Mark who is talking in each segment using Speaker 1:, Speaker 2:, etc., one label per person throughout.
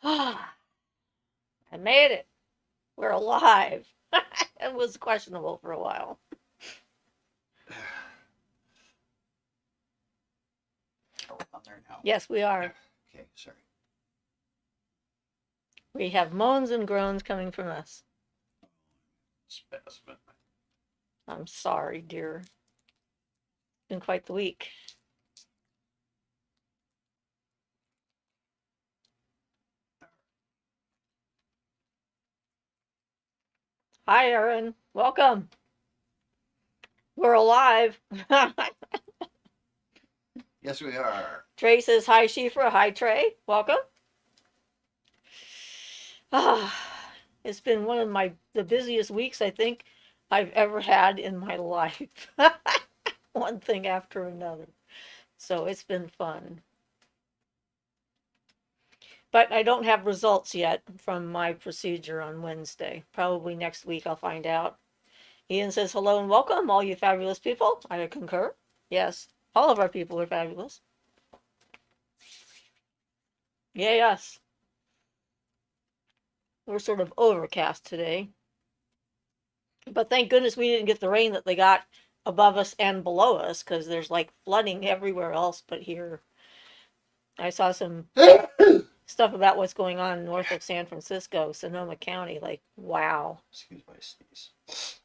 Speaker 1: I made it. We're alive. It was questionable for a while.
Speaker 2: Are we on there now?
Speaker 1: Yes, we are.
Speaker 2: Okay, sorry.
Speaker 1: We have moans and groans coming from us.
Speaker 2: Specimen.
Speaker 1: I'm sorry, dear. Been quite the week. Hi, Erin. Welcome. We're alive.
Speaker 2: Yes, we are.
Speaker 1: Trey says hi, Siofra. Hi, Trey. Welcome. It's been one of the busiest weeks I think I've ever had in my life. One thing after another. So it's been fun. But I don't have results yet from my procedure on Wednesday. Probably next week I'll find out. Ian says hello and welcome, all you fabulous people. I concur. Yes, all of our people are fabulous. Yay, us. We're sort of overcast today. But thank goodness we didn't get the rain that they got above us and below us, because there's like flooding everywhere else but here. I saw some stuff about what's going on north of San Francisco, Sonoma County. Like, wow.
Speaker 2: Excuse my sneeze.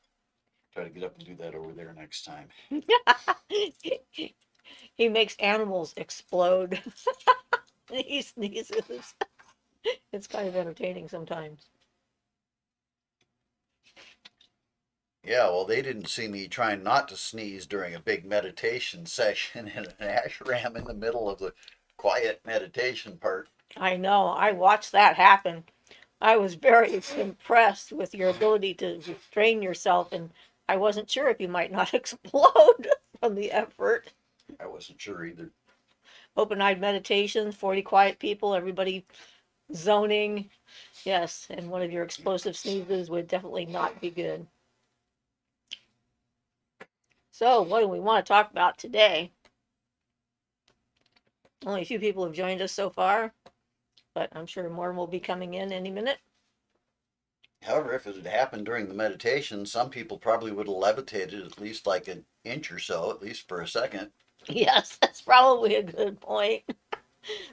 Speaker 2: Try to get up and do that over there next time.
Speaker 1: He makes animals explode. He sneezes. It's kind of entertaining sometimes.
Speaker 2: Yeah, well, they didn't see me trying not to sneeze during a big meditation session in an ashram in the middle of the quiet meditation part.
Speaker 1: I know. I watched that happen. I was very impressed with your ability to restrain yourself, and I wasn't sure if you might not explode from the effort.
Speaker 2: I wasn't sure either.
Speaker 1: Open-eyed meditation, 40 quiet people, everybody zoning. Yes, and one of your explosive sneezes would definitely not be good. So, what do we want to talk about today? Only a few people have joined us so far, but I'm sure more will be coming in any minute.
Speaker 2: However, if it had happened during the meditation, some people probably would have levitated at least like an inch or so, at least for a second.
Speaker 1: Yes, that's probably a good point.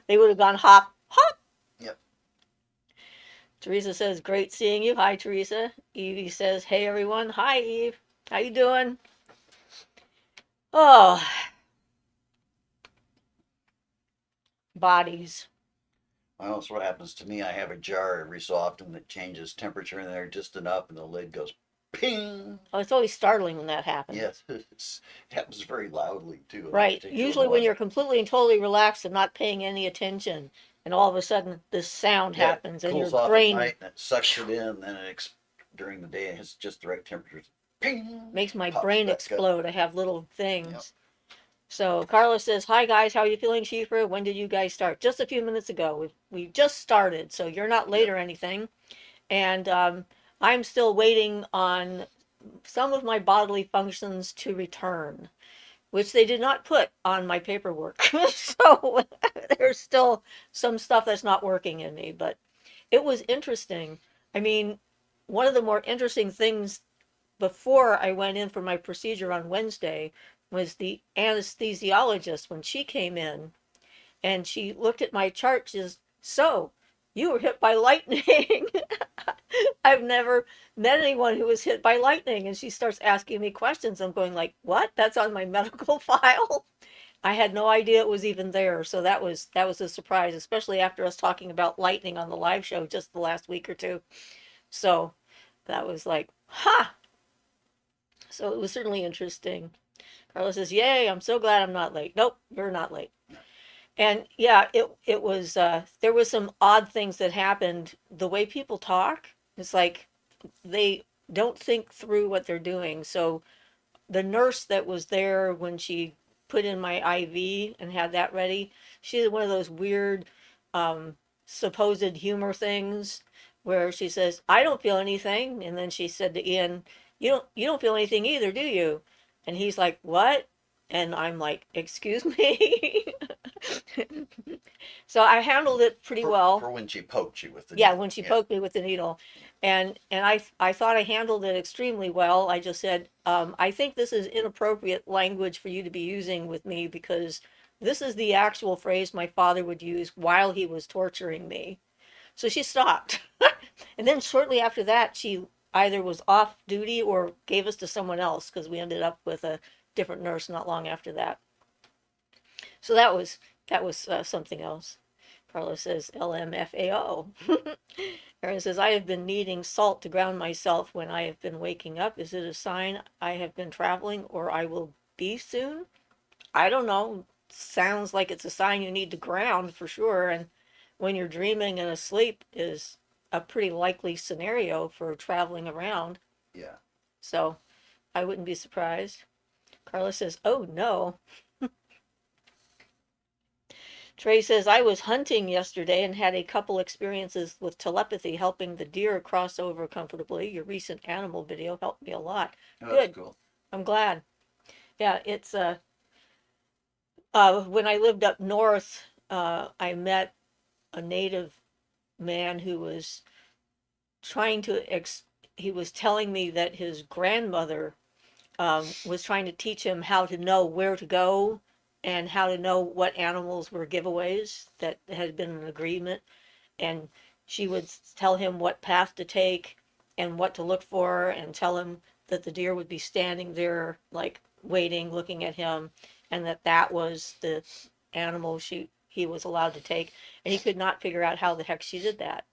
Speaker 1: They would have gone hop, hop.
Speaker 2: Yep.
Speaker 1: Teresa says, great seeing you. Hi, Teresa. Evie says, hey, everyone. Hi, Eve. How you doing? Oh, bodies.
Speaker 2: Well, that's what happens to me. I have a jar every so often that changes temperature in there just enough, and the lid goes ping.
Speaker 1: Oh, it's always startling when that happens.
Speaker 2: Yes, it happens very loudly too.
Speaker 1: Right. Usually when you're completely and totally relaxed and not paying any attention, and all of a sudden this sound happens, and your
Speaker 2: cools off
Speaker 1: brain
Speaker 2: at night and it sucks it in, and during the day it's just the right temperature. Ping.
Speaker 1: Makes my
Speaker 2: Pops
Speaker 1: brain
Speaker 2: back up.
Speaker 1: explode. I have little things.
Speaker 2: Yep.
Speaker 1: So Carla says, hi guys, how are you feeling, Siofra? When did you guys start? Just a few minutes ago. We just started, so you're not late or anything. And I'm still waiting on some of my bodily functions to return, which they did not put on my paperwork. So there's still some stuff that's not working in me, but it was interesting. I mean, one of the more interesting things before I went in for my procedure on Wednesday was the anesthesiologist when she came in and she looked at my chart. She says, so you were hit by lightning. I've never met anyone who was hit by lightning. And she starts asking me questions. I'm going like, what? That's on my medical file? I had no idea it was even there. So that was a surprise, especially after us talking about lightning on the live show just the last week or two. So that was like, ha! So it was certainly interesting. Carla says, yay, I'm so glad I'm not late. Nope, you're not late. And yeah, it was, there was some odd things that happened. The way people talk, it's like they don't think through what they're doing. So the nurse that was there when she put in my IV and had that ready, she did one of those weird supposed humor things where she says, I don't feel anything. And then she said to Ian, you don't feel anything either, do you? And he's like, what? And I'm like, excuse me? So I handled it pretty well.
Speaker 2: For when she poked you with the
Speaker 1: Yeah,
Speaker 2: needle.
Speaker 1: when she
Speaker 2: Yeah.
Speaker 1: poked me with the needle, and I thought I handled it extremely well. I just said, I think this is inappropriate language for you to be using with me because this is the actual phrase my father would use while he was torturing me. So she stopped. And then shortly after that, she either was off duty or gave us to someone else because we ended up with a different nurse not long after that. So that was something else. Carlos says LMFAO. Aaron says, I have been needing salt to ground myself when I have been waking up. Is it a sign I have been traveling or I will be soon? I don't know. Sounds like it's a sign you need to ground for sure. And when you're dreaming and asleep is a pretty likely scenario for traveling around.
Speaker 2: Yeah.
Speaker 1: So I wouldn't be surprised. Carlos says, oh no. Trey says, I was hunting yesterday and had a couple experiences with telepathy helping the deer cross over comfortably. Your recent animal video helped me a lot.
Speaker 2: Oh, that's
Speaker 1: Good.
Speaker 2: cool.
Speaker 1: I'm glad. Yeah, it's when I lived up north, I met a native man who was trying to he was telling me that his grandmother was trying to teach him how to know where to go and how to know what animals were giveaways that had been an agreement. And she would tell him what path to take and what to look for and tell him that the deer would be standing there like waiting looking at him and that that was the animal he was allowed to take and he could not figure out how the heck she did that.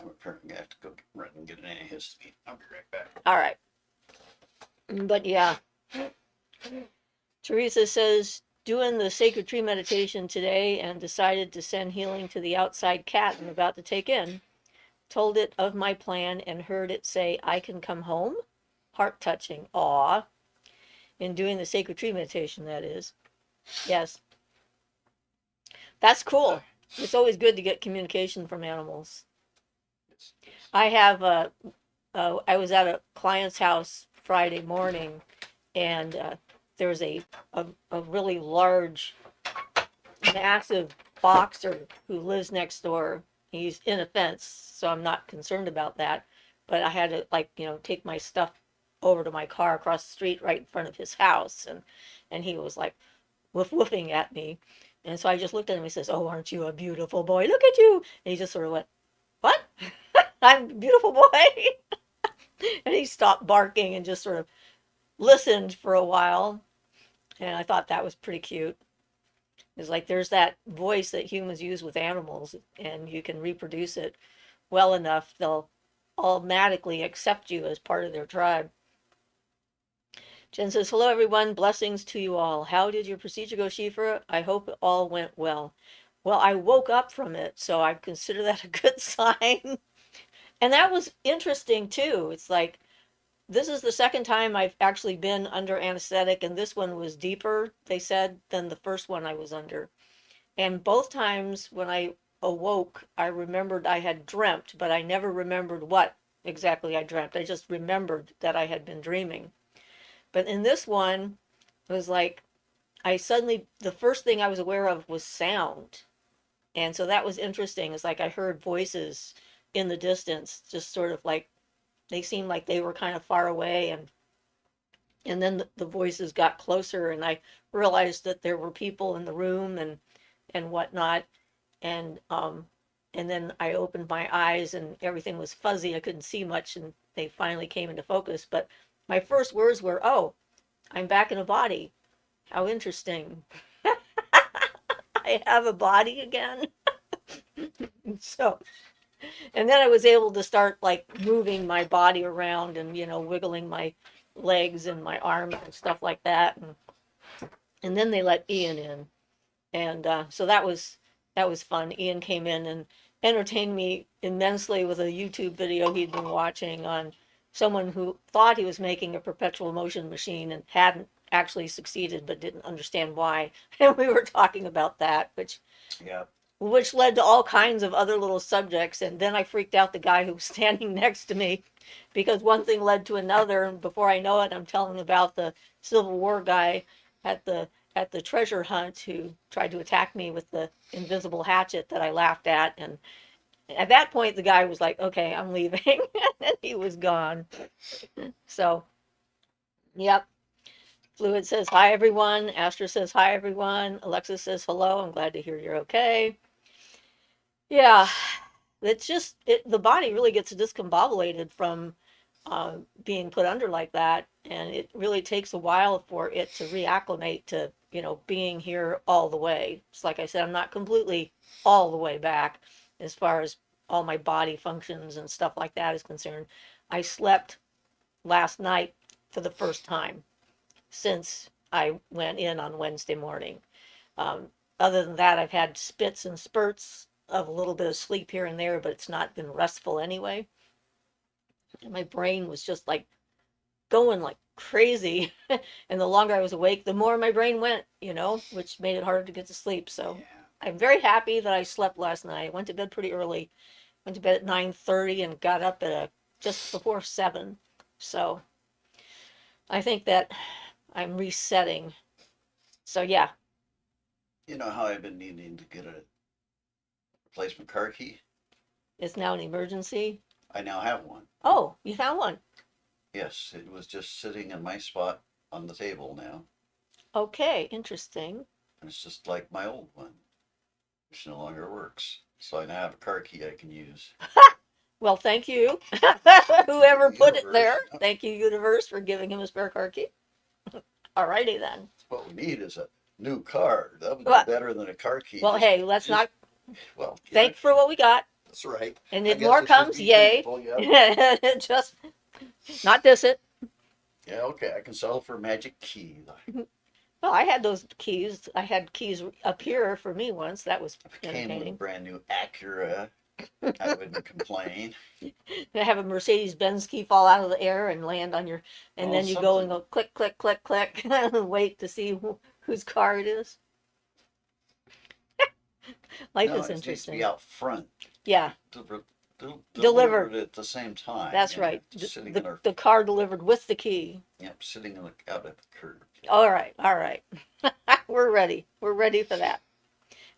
Speaker 2: I'm apparently gonna have to go run and get an antihistamine. I'll be right back.
Speaker 1: All right, but yeah, Teresa says doing the sacred tree meditation today and decided to send healing to the outside cat I'm about to take in. Told it of my plan and heard it say, I can come home. Heart touching. Aw. In doing the sacred tree meditation, that is. Yes. That's cool. It's always good to get communication from animals. I have I was at a client's house Friday morning and there's a really large, massive boxer who lives next door. He's in a fence, so I'm not concerned about that. But I had to take my stuff over to my car across the street right in front of his house and he was like woofing at me. And so I just looked at him. He says, "Oh, aren't you a beautiful boy? Look at you." And he just sort of went, "What? I'm a beautiful boy?" And he stopped barking and just sort of listened for a while. And I thought that was pretty cute. It's like there's that voice that humans use with animals, and you can reproduce it well enough, they'll automatically accept you as part of their tribe. Jen says, hello everyone, blessings to you all. How did your procedure go, Siofra? I hope it all went well. Well, I woke up from it, so I consider that a good sign. And that was interesting too. It's like, this is the second time I've actually been under anesthetic, and this one was deeper, they said, than the first one I was under. And both times when I awoke, I remembered I had dreamt, but I never remembered what exactly I dreamt. I just remembered that I had been dreaming. But in this one, it was like the first thing I was aware of was sound. And so that was interesting. It's like I heard voices in the distance, just sort of like they seemed like they were kind of far away. And then the voices got closer, and I realized that there were people in the room and whatnot. And then I opened my eyes and everything was fuzzy. I couldn't see much, and they finally came into focus. But my first words were, "Oh, I'm back in a body. How interesting. I have a body again." So, and then I was able to start like moving my body around and wiggling my legs and my arms and stuff like that. And then they let Ian in, and so that was fun. Ian came in and entertained me immensely with a YouTube video he'd been watching on someone who thought he was making a perpetual motion machine and hadn't actually succeeded but didn't understand why. And we were talking about that,
Speaker 2: Yeah.
Speaker 1: which led to all kinds of other little subjects. And then I freaked out the guy who was standing next to me because one thing led to another. And before I know it, I'm telling about the Civil War guy at the at the treasure hunt who tried to attack me with the invisible hatchet that I laughed at. And at that point, the guy was like, okay, I'm leaving. And he was gone. So, yep. Fluid says, hi, everyone. Astra says, hi, everyone. Alexis says, hello. I'm glad to hear you're okay. Yeah, it's just, the body really gets discombobulated from being put under like that. And it really takes a while for it to reacclimate to, being here all the way. It's like I said, I'm not completely all the way back as far as all my body functions and stuff like that is concerned. I slept last night for the first time since I went in on Wednesday morning. Um, Other than that, I've had spits and spurts of a little bit of sleep here and there, but it's not been restful anyway. And my brain was just like going like crazy. And the longer I was awake, the more my brain went, which made it harder to get to sleep. So
Speaker 2: Yeah.
Speaker 1: I'm very happy that I slept last night. I went to bed pretty early. Went to bed at 9:30 and got up at just before 7. So I think that I'm resetting. So yeah,
Speaker 2: You know how I've been needing to get a replacement car key?
Speaker 1: it's now an emergency.
Speaker 2: I now have one.
Speaker 1: Oh, you found one.
Speaker 2: Yes, it was just sitting in my spot on the table now.
Speaker 1: Okay, interesting.
Speaker 2: And it's just like my old one, which no longer works. So I now have a car key I can use.
Speaker 1: Well, thank you. Whoever put it
Speaker 2: Universe.
Speaker 1: there. Thank you, universe, for giving him a spare car key. Alrighty then.
Speaker 2: What we need is a new car. That would
Speaker 1: Well-
Speaker 2: be better than a car key.
Speaker 1: Well,
Speaker 2: Just-
Speaker 1: hey, let's
Speaker 2: just-
Speaker 1: not
Speaker 2: Well, yeah,
Speaker 1: thank for what we got.
Speaker 2: that's right.
Speaker 1: And
Speaker 2: I
Speaker 1: if
Speaker 2: guess
Speaker 1: more
Speaker 2: I should
Speaker 1: comes,
Speaker 2: be
Speaker 1: yay.
Speaker 2: thankful, yeah.
Speaker 1: Just not diss it.
Speaker 2: Yeah, okay. I can settle for a magic key.
Speaker 1: Well, I had those keys. I had keys appear for me once. That was
Speaker 2: If it came with a
Speaker 1: entertaining.
Speaker 2: brand new Acura, I wouldn't complain.
Speaker 1: To have a Mercedes-Benz key fall out of the air and land on your, and
Speaker 2: Oh,
Speaker 1: then you go and
Speaker 2: something.
Speaker 1: go click, click, click, click, and wait to see whose car it is. Life
Speaker 2: No,
Speaker 1: is
Speaker 2: it needs to
Speaker 1: interesting.
Speaker 2: be out front.
Speaker 1: Yeah,
Speaker 2: Delivered.
Speaker 1: Delivered.
Speaker 2: At the same time.
Speaker 1: that's
Speaker 2: yeah,
Speaker 1: right.
Speaker 2: Sitting in our,
Speaker 1: The car delivered with the key.
Speaker 2: yep, sitting in the, out at the curb.
Speaker 1: All right, all right. We're ready. We're ready for that.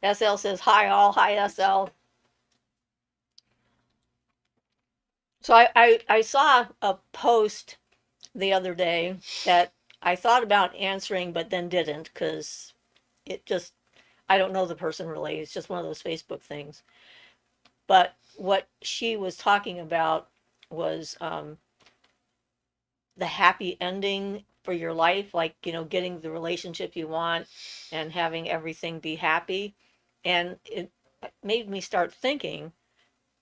Speaker 1: SL says, hi all, hi SL. So I saw a post the other day that I thought about answering, but then didn't because it just, I don't know the person really. It's just one of those Facebook things. But what she was talking about was the happy ending for your life, like, getting the relationship you want and having everything be happy. And it made me start thinking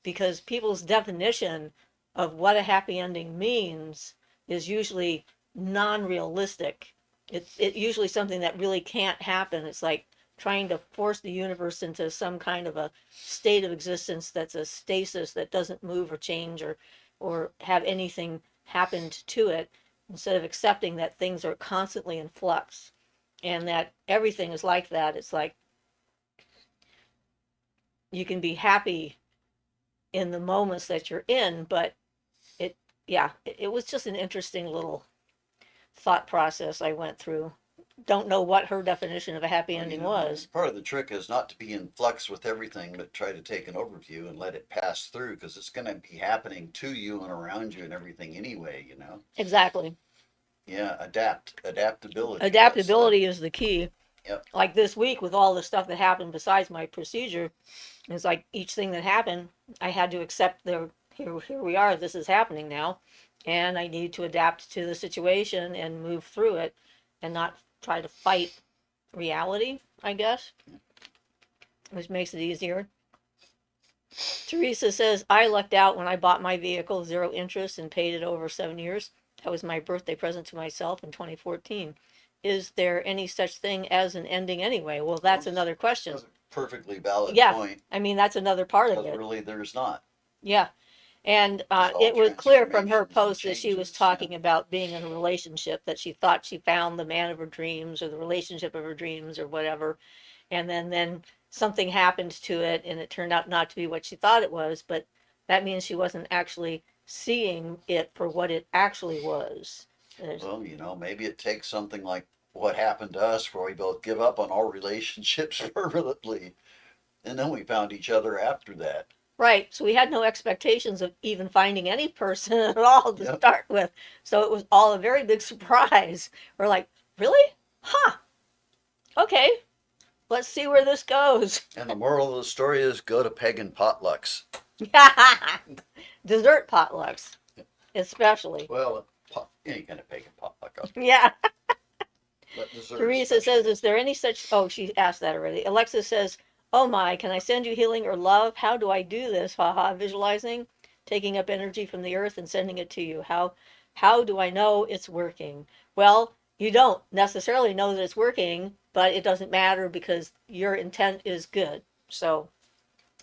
Speaker 1: because people's definition of what a happy ending means is usually non-realistic. It's usually something that really can't happen. It's like trying to force the universe into some kind of a state of existence that's a stasis that doesn't move or change or have anything happened to it, instead of accepting that things are constantly in flux and that everything is like that. It's like you can be happy in the moments that you're in, but it was just an interesting little thought process I went through. Don't know what her definition of a happy
Speaker 2: Well,
Speaker 1: ending
Speaker 2: you know,
Speaker 1: was.
Speaker 2: part of the trick is not to be in flux with everything, but try to take an overview and let it pass through because it's going to be happening to you and around you and everything anyway, you know?
Speaker 1: Exactly.
Speaker 2: Yeah, adaptability.
Speaker 1: Adaptability is the key.
Speaker 2: Yep.
Speaker 1: Like this week with all the stuff that happened besides my procedure, it's like each thing that happened, I had to accept here we are, this is happening now, and I need to adapt to the situation and move through it and not try to fight reality, I guess, which makes it easier. Teresa says, I lucked out when I bought my vehicle, 0 interest, and paid it over 7 years. That was my birthday present to myself in 2014. Is there any such thing as an ending anyway? Well, that's
Speaker 2: Well,
Speaker 1: another question.
Speaker 2: That's a perfectly valid
Speaker 1: Yeah.
Speaker 2: point.
Speaker 1: I mean, that's another part of
Speaker 2: Because
Speaker 1: it.
Speaker 2: really, there's not.
Speaker 1: Yeah. And
Speaker 2: It's all
Speaker 1: it was clear from her
Speaker 2: transformations and
Speaker 1: post that she was
Speaker 2: changes,
Speaker 1: talking about being in a relationship, that she thought she found the man of her dreams or the relationship of her dreams or whatever. And then something happened to it and it turned out not to be what she thought it was, but that means she wasn't actually seeing it for what it actually was.
Speaker 2: Well, you know, maybe it takes something like what happened to us, where we both give up on all relationships permanently, and then we found each other after that.
Speaker 1: Right. So we had no expectations of even finding any person at all to
Speaker 2: Yep.
Speaker 1: start with. So it was all a very big surprise. We're like, really? Huh. Okay. Let's see where this goes.
Speaker 2: And the moral of the story is go to pagan potlucks.
Speaker 1: Dessert potlucks, especially.
Speaker 2: Well, any kind of pagan potluck,
Speaker 1: Yeah.
Speaker 2: but dessert
Speaker 1: Teresa says,
Speaker 2: especially.
Speaker 1: is there any such. Oh, she asked that already. Alexa says, oh my, can I send you healing or love? How do I do this? Haha, visualizing, taking up energy from the earth and sending it to you. How do I know it's working? Well, you don't necessarily know that it's working, but it doesn't matter because your intent is good. So,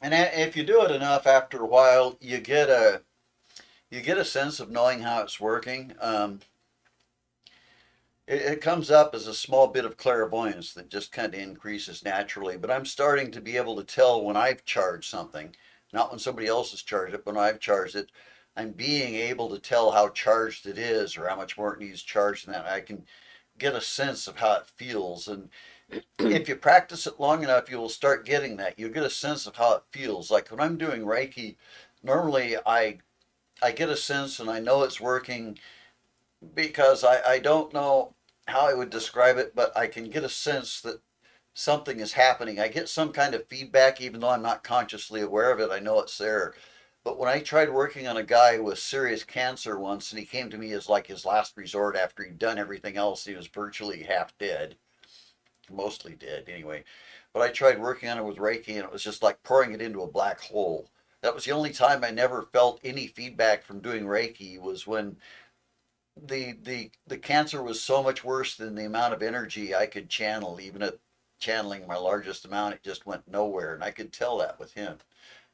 Speaker 2: And if you do it enough, after a while, you get a sense of knowing how it's working. It comes up as a small bit of clairvoyance that just kind of increases naturally. But I'm starting to be able to tell when I've charged something, not when somebody else has charged it, but when I've charged it. I'm being able to tell how charged it is or how much more it needs charged, and that I can get a sense of how it feels. And if you practice it long enough, you will start getting that. You'll get a sense of how it feels. Like when I'm doing Reiki, normally I get a sense and I know it's working because I don't know how I would describe it, but I can get a sense that something is happening. I get some kind of feedback, even though I'm not consciously aware of it. I know it's there. But when I tried working on a guy with serious cancer once, and he came to me as like his last resort after he'd done everything else, he was virtually half dead, mostly dead anyway. But I tried working on it with Reiki, and it was just like pouring it into a black hole. That was the only time I never felt any feedback from doing Reiki, was when the cancer was so much worse than the amount of energy I could channel. Even at channeling my largest amount, it just went nowhere, and I could tell that with him.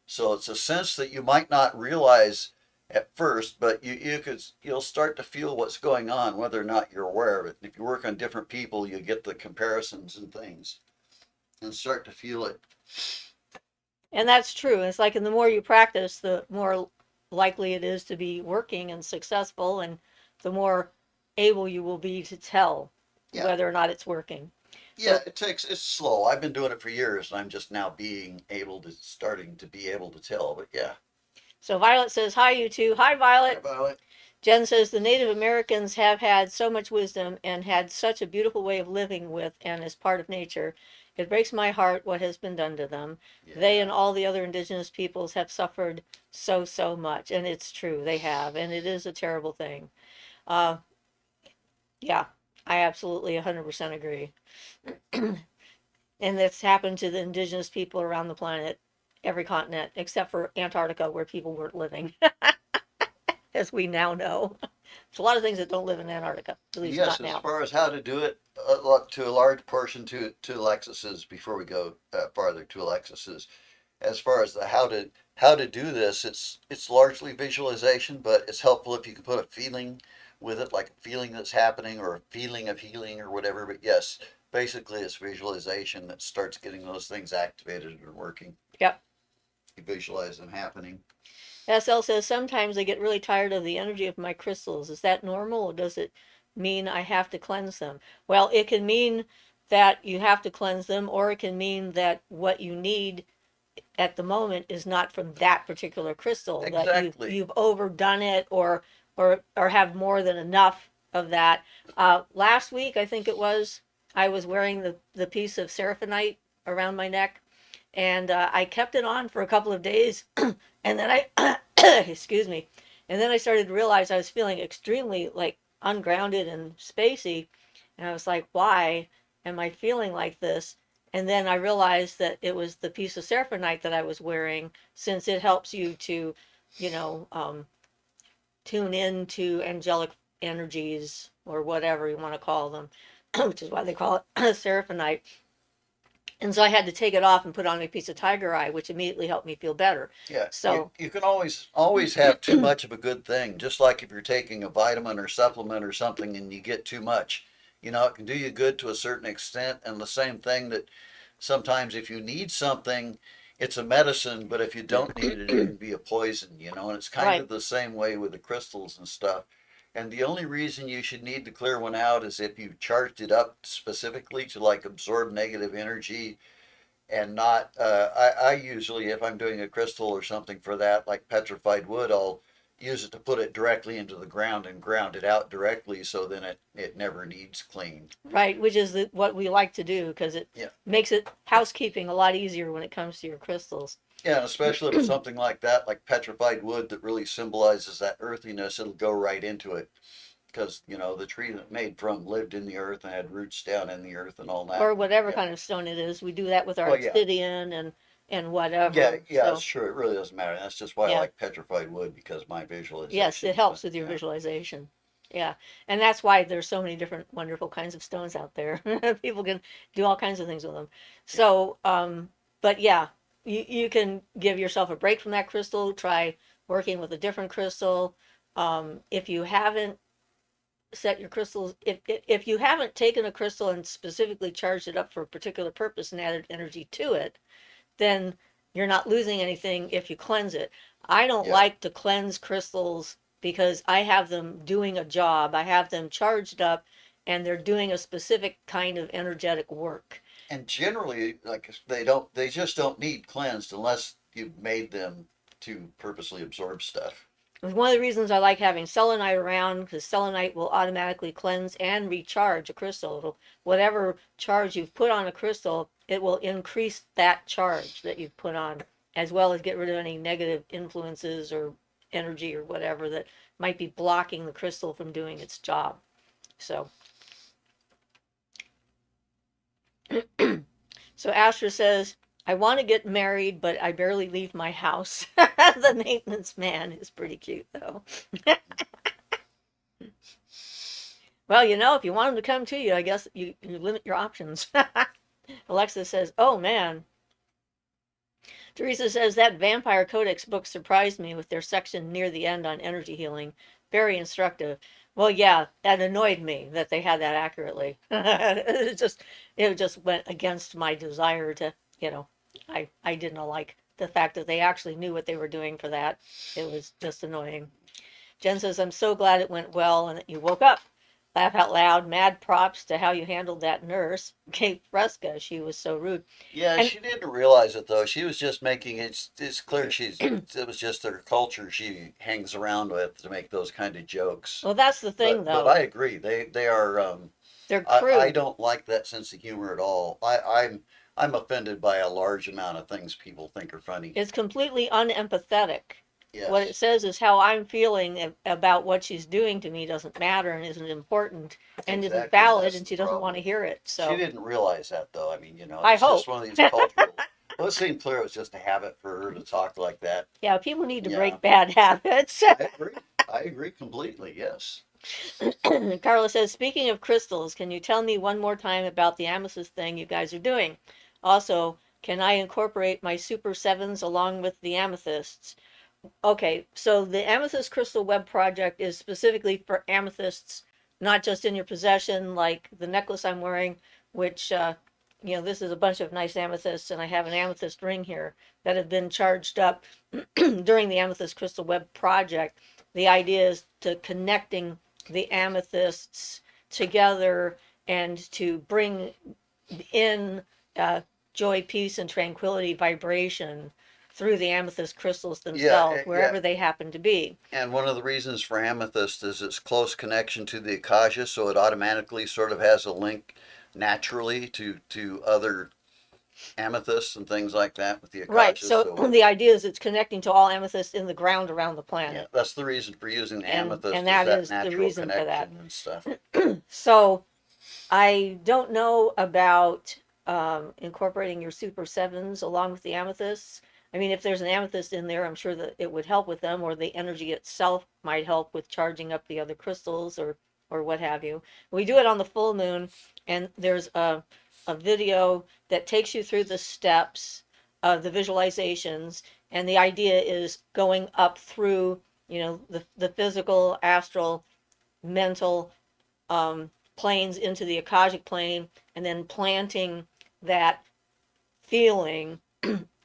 Speaker 2: So it's a sense that you might not realize at first, but you'll start to feel what's going on, whether or not you're aware of it. If you work on different people, you get the comparisons and things, and start to feel it.
Speaker 1: and that's true. It's like, and the more you practice, the more likely it is to be working and successful, and the more able you will be to tell
Speaker 2: Yeah,
Speaker 1: whether or not it's working.
Speaker 2: yeah.
Speaker 1: So,
Speaker 2: It's slow. I've been doing it for years, and I'm just now being able to starting to be able to tell. But yeah,
Speaker 1: so Violet says, hi, you two. Hi,
Speaker 2: how
Speaker 1: Violet.
Speaker 2: about it?
Speaker 1: Jen says, the Native Americans have had so much wisdom and had such a beautiful way of living with and as part of nature. It breaks my heart what has been done to them. They
Speaker 2: Yeah,
Speaker 1: and all the other indigenous peoples have suffered so, so much. And it's true, they have. And it is a terrible thing. Uh, yeah, I absolutely 100% agree. And that's happened to the indigenous people around the planet, every continent, except for Antarctica, where people weren't living, as we now know. There's a lot of things that don't live in Antarctica, at least
Speaker 2: yes.
Speaker 1: not
Speaker 2: As
Speaker 1: now.
Speaker 2: far as how to do it, to a large portion to Alexis's, before we go farther to Alexis's, as far as the how to do this, it's largely visualization, but it's helpful if you can put a feeling with it, like a feeling that's happening or a feeling of healing or whatever. But yes, basically it's visualization that starts getting those things activated and working.
Speaker 1: Yep.
Speaker 2: You visualize them happening.
Speaker 1: SL says sometimes I get really tired of the energy of my crystals. Is that normal or does it mean I have to cleanse them? Well, it can mean that you have to cleanse them, or it can mean that what you need at the moment is not from that particular crystal, that
Speaker 2: Exactly.
Speaker 1: you've overdone it, or have more than enough of that. Last week I think it was, I was wearing the piece of seraphonite around my neck, and I kept it on for a couple of days, and then I excuse me, and then I started to realize I was feeling extremely like ungrounded and spacey, and I was like, why am I feeling like this? And then I realized that it was the piece of seraphonite that I was wearing, since it helps you to, you know, tune in to angelic energies or whatever you want to call them, which is why they call it seraphonite. And so I had to take it off and put on a piece of tiger eye, which immediately helped me feel better.
Speaker 2: Yeah,
Speaker 1: So,
Speaker 2: you can always have too much of a good thing. Just like if you're taking a vitamin or supplement or something and you get too much, it can do you good to a certain extent. And the same thing that sometimes if you need something, it's a medicine, but if you don't need it, it can be a poison. And it's kind
Speaker 1: right.
Speaker 2: of the same way with the crystals and stuff. And the only reason you should need to clear one out is if you charged it up specifically to like absorb negative energy and not, I usually, if I'm doing a crystal or something for that, like petrified wood, I'll use it to put it directly into the ground and ground it out directly so then it never needs cleaned.
Speaker 1: Right, which is what we like to do because it
Speaker 2: Yeah.
Speaker 1: makes it housekeeping a lot easier when it comes to your crystals.
Speaker 2: Yeah, and especially if it's something like that, like petrified wood that really symbolizes that earthiness, it'll go right into it. Because, you know, the tree that made from lived in the earth and had roots down in the earth and all that.
Speaker 1: Or whatever
Speaker 2: Yeah.
Speaker 1: kind of stone it is. We do that with our
Speaker 2: Well, yeah.
Speaker 1: obsidian and
Speaker 2: Yeah,
Speaker 1: whatever.
Speaker 2: yeah,
Speaker 1: So
Speaker 2: it's true. It really doesn't matter. That's just why I
Speaker 1: yeah,
Speaker 2: like petrified wood because my
Speaker 1: yes, it
Speaker 2: visualizations. But
Speaker 1: helps with your
Speaker 2: yeah,
Speaker 1: visualization. Yeah, and that's why there's so many different wonderful kinds of stones out there. People can do all kinds of things with them.
Speaker 2: yeah,
Speaker 1: So, but yeah, you can give yourself a break from that crystal. Try working with a different crystal. If you haven't set your crystals, if you haven't taken a crystal and specifically charged it up for a particular purpose and added energy to it, then you're not losing anything if you cleanse it. I don't
Speaker 2: yeah.
Speaker 1: like to cleanse crystals because I have them doing a job. I have them charged up and they're doing a specific kind of energetic work.
Speaker 2: And generally, like they just don't need cleansed unless you've made them to purposely absorb stuff.
Speaker 1: One of the reasons I like having selenite around because selenite will automatically cleanse and recharge a crystal. It'll, whatever charge you've put on a crystal, it will increase that charge that you've put on, as well as get rid of any negative influences or energy or whatever that might be blocking the crystal from doing its job. So, so Astra says, I want to get married, but I barely leave my house. The maintenance man is pretty cute, though. Well, you know, if you want him to come to you, I guess you limit your options. Alexa says, oh man. Teresa says, that Vampire Codex book surprised me with their section near the end on energy healing. Very instructive. Well, yeah, that annoyed me that they had that accurately. It just went against my desire to, you know, I didn't like the fact that they actually knew what they were doing for that. It was just annoying. Jen says, I'm so glad it went well and that you woke up. Laugh out loud. Mad props to how you handled that nurse, Kate Fresca. She was so rude.
Speaker 2: Yeah,
Speaker 1: And
Speaker 2: she didn't realize it though. She was just making it's clear it was just her culture she hangs around with to make those kind of jokes.
Speaker 1: well, that's the thing,
Speaker 2: But I
Speaker 1: though.
Speaker 2: agree. They are
Speaker 1: They're
Speaker 2: I
Speaker 1: crude.
Speaker 2: don't like that sense of humor at all. I'm offended by a large amount of things people think are funny.
Speaker 1: It's completely unempathetic. What it
Speaker 2: Yes,
Speaker 1: says is how I'm feeling about what she's doing to me doesn't matter and isn't important and isn't
Speaker 2: exactly.
Speaker 1: valid,
Speaker 2: That's
Speaker 1: and
Speaker 2: the
Speaker 1: she doesn't want
Speaker 2: problem.
Speaker 1: to hear it.
Speaker 2: She
Speaker 1: So
Speaker 2: didn't realize that though. I mean, you know,
Speaker 1: I
Speaker 2: it's just
Speaker 1: hope.
Speaker 2: one of these cultural. Well, it seemed clear it was just a habit for her to talk like that.
Speaker 1: Yeah, people need to
Speaker 2: Yeah,
Speaker 1: break bad habits.
Speaker 2: I agree. I agree completely. Yes.
Speaker 1: Carla says, speaking of crystals, can you tell me one more time about the amethyst thing you guys are doing? Also, can I incorporate my super sevens along with the amethysts? Okay, so the Amethyst Crystal Web project is specifically for amethysts, not just in your possession, like the necklace I'm wearing, which, this is a bunch of nice amethysts, and I have an amethyst ring here that have been charged up during the Amethyst Crystal Web project. The idea is to connecting the amethysts together and to bring in uh, joy, peace, and tranquility vibration through the amethyst crystals
Speaker 2: Yeah.
Speaker 1: themselves,
Speaker 2: Yeah.
Speaker 1: wherever they happen to be.
Speaker 2: And one of the reasons for amethyst is its close connection to the acacia, so it automatically sort of has a link naturally to other amethysts and things like that with the
Speaker 1: Right.
Speaker 2: acacia.
Speaker 1: So
Speaker 2: So
Speaker 1: the idea is it's connecting to all amethysts in the ground around the
Speaker 2: yeah,
Speaker 1: planet,
Speaker 2: that's the reason for using the
Speaker 1: and
Speaker 2: amethyst is
Speaker 1: that
Speaker 2: that
Speaker 1: is the
Speaker 2: natural
Speaker 1: reason for that.
Speaker 2: connection and stuff.
Speaker 1: So I don't know about incorporating your super sevens along with the amethysts. I mean, if there's an amethyst in there, I'm sure that it would help with them, or the energy itself might help with charging up the other crystals, or what have you. We do it on the full moon, and there's a video that takes you through the steps of the visualizations, and the idea is going up through, the physical, astral, mental, planes into the Akashic plane, and then planting that feeling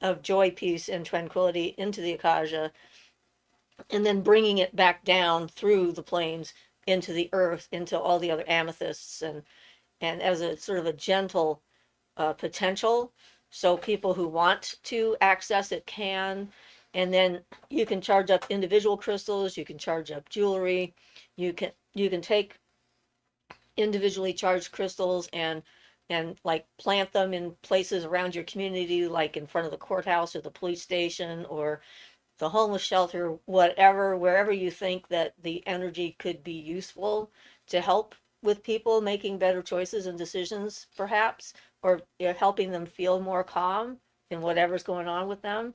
Speaker 1: of joy, peace, and tranquility into the Akasha, and then bringing it back down through the planes into the earth, into all the other amethysts, and as a sort of a gentle potential. So people who want to access it can. And then you can charge up individual crystals, you can charge up jewelry, you can take individually charged crystals and like plant them in places around your community, like in front of the courthouse or the police station or the homeless shelter, whatever, wherever you think that the energy could be useful to help with people making better choices and decisions, perhaps, or helping them feel more calm in whatever's going on with them.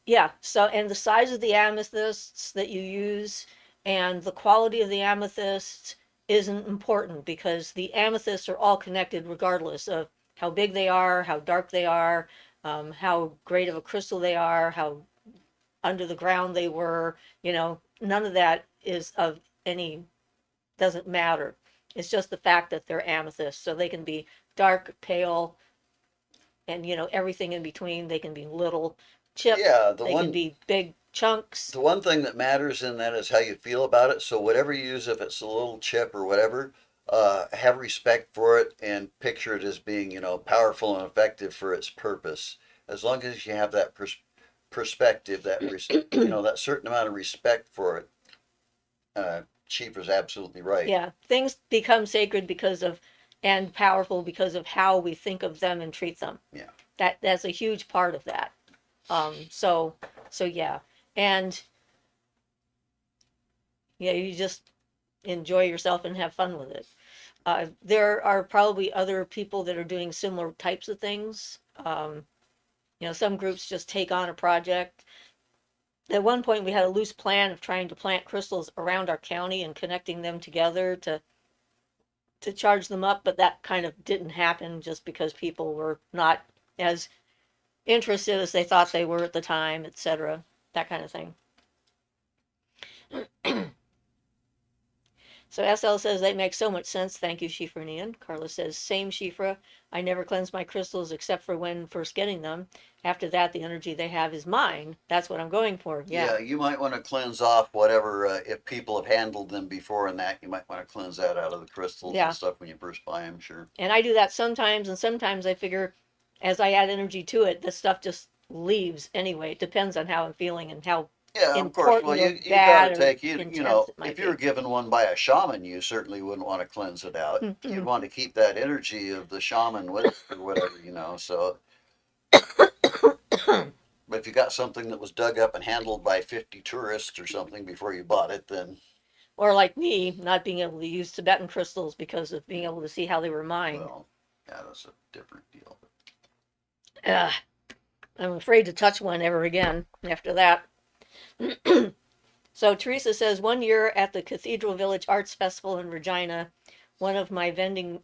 Speaker 1: Yeah, so, and the size of the amethysts that you use and the quality of the amethyst isn't important because the amethysts are all connected regardless of how big they are, how dark they are, how great of a crystal they are, how under the ground they were. None of that is of any, doesn't matter. It's just the fact that they're amethyst. So they can be dark, pale, and everything in between. They can be little chips,
Speaker 2: Yeah,
Speaker 1: they can be big chunks.
Speaker 2: the one thing that matters in that is how you feel about it. So whatever you use, if it's a little chip or whatever, have respect for it and picture it as being, powerful and effective for its purpose. As long as you have that perspective, that certain amount of respect for it, Chief absolutely right.
Speaker 1: Yeah, things become sacred because of, and powerful because of how we think of them and treat them.
Speaker 2: Yeah.
Speaker 1: That's a huge part of that. So yeah, and yeah, you just enjoy yourself and have fun with it. There are probably other people that are doing similar types of things. Some groups just take on a project. At one point, we had a loose plan of trying to plant crystals around our county and connecting them together to charge them up, but that kind of didn't happen just because people were not as interested as they thought they were at the time, etc. That kind of thing. So SL says that makes so much sense. Thank you, Shifra. Carla says, same Shifra. I never cleanse my crystals except for when first getting them. After that, the energy they have is mine. That's what I'm going for.
Speaker 2: Yeah,
Speaker 1: Yeah.
Speaker 2: you might want to cleanse off whatever, if people have handled them before and that, you might want to cleanse that out of the crystals
Speaker 1: Yeah.
Speaker 2: and stuff when you first buy them, sure.
Speaker 1: And I do that sometimes, and sometimes I figure as I add energy to it, the stuff just leaves anyway. It depends on how I'm feeling and how
Speaker 2: Yeah, of course. Well,
Speaker 1: important or
Speaker 2: you got to
Speaker 1: bad or
Speaker 2: take
Speaker 1: intense it might
Speaker 2: if you were
Speaker 1: be.
Speaker 2: given one by a shaman, you certainly wouldn't want to cleanse it out. You'd want to keep that energy of the shaman with or whatever. So, but if you got something that was dug up and handled by 50 tourists or something before you bought it, then
Speaker 1: Or like me, not being able to use Tibetan crystals because of being able to see how they were mined.
Speaker 2: well, yeah, that's a different deal.
Speaker 1: I'm afraid to touch one ever again after that. So Teresa says, one year at the Cathedral Village Arts Festival in Regina, one of my vending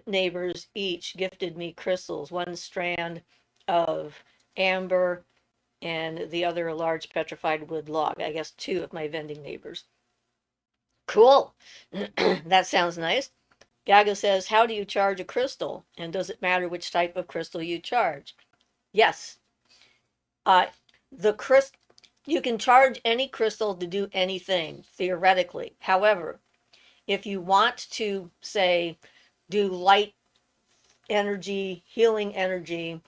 Speaker 1: neighbors each gifted me crystals, one strand of amber and the other a large petrified wood log. I guess two of my vending neighbors. Cool. That sounds nice. Gaga says, how do you charge a crystal? And does it matter which type of crystal you charge? Yes. Uh, you can charge any crystal to do anything, theoretically. However, if you want to, say, do light energy, healing energy,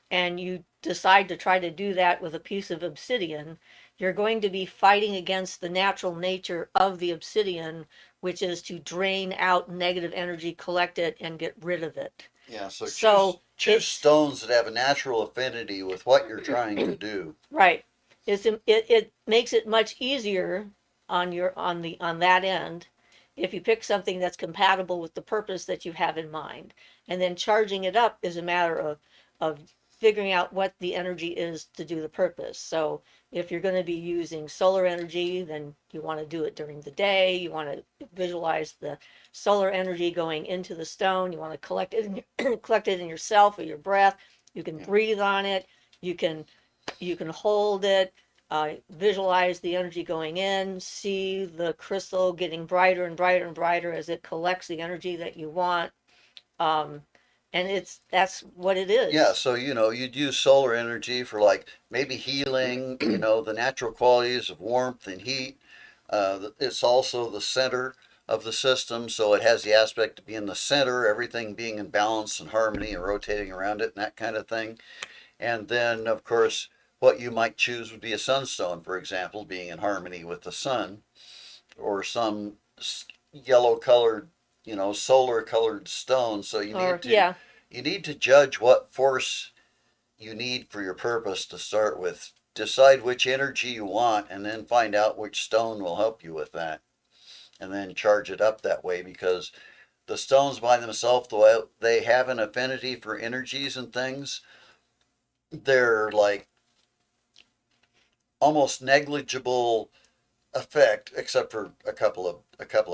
Speaker 1: and you decide to try to do that with a piece of obsidian, you're going to be fighting against the natural nature of the obsidian, which is to drain out negative energy, collect it, and get rid of it.
Speaker 2: Yeah, so choose
Speaker 1: it's
Speaker 2: stones that have a natural affinity with what you're trying to do.
Speaker 1: right. It makes it much easier on that end if you pick something that's compatible with the purpose that you have in mind. And then charging it up is a matter of figuring out what the energy is to do the purpose. So if you're going to be using solar energy, then you want to do it during the day. You want to visualize the solar energy going into the stone. You want to collect it collect it in yourself or your breath. You can breathe on it. You can hold it, visualize the energy going in, see the crystal getting brighter and brighter and brighter as it collects the energy that you want. Um, and that's what it is.
Speaker 2: Yeah, so you'd use solar energy for like maybe healing, the natural qualities of warmth and heat. It's also the center of the system, so it has the aspect of being the center, everything being in balance and harmony and rotating around it and that kind of thing. And then, of course, what you might choose would be a sunstone, for example, being in harmony with the sun, or some yellow colored, solar colored stone. So
Speaker 1: Or yeah,
Speaker 2: you need to judge what force you need for your purpose to start with. Decide which energy you want, and then find out which stone will help you with that, and then charge it up that way, because the stones by themselves, though they have an affinity for energies and things, they're like almost negligible effect, except for a couple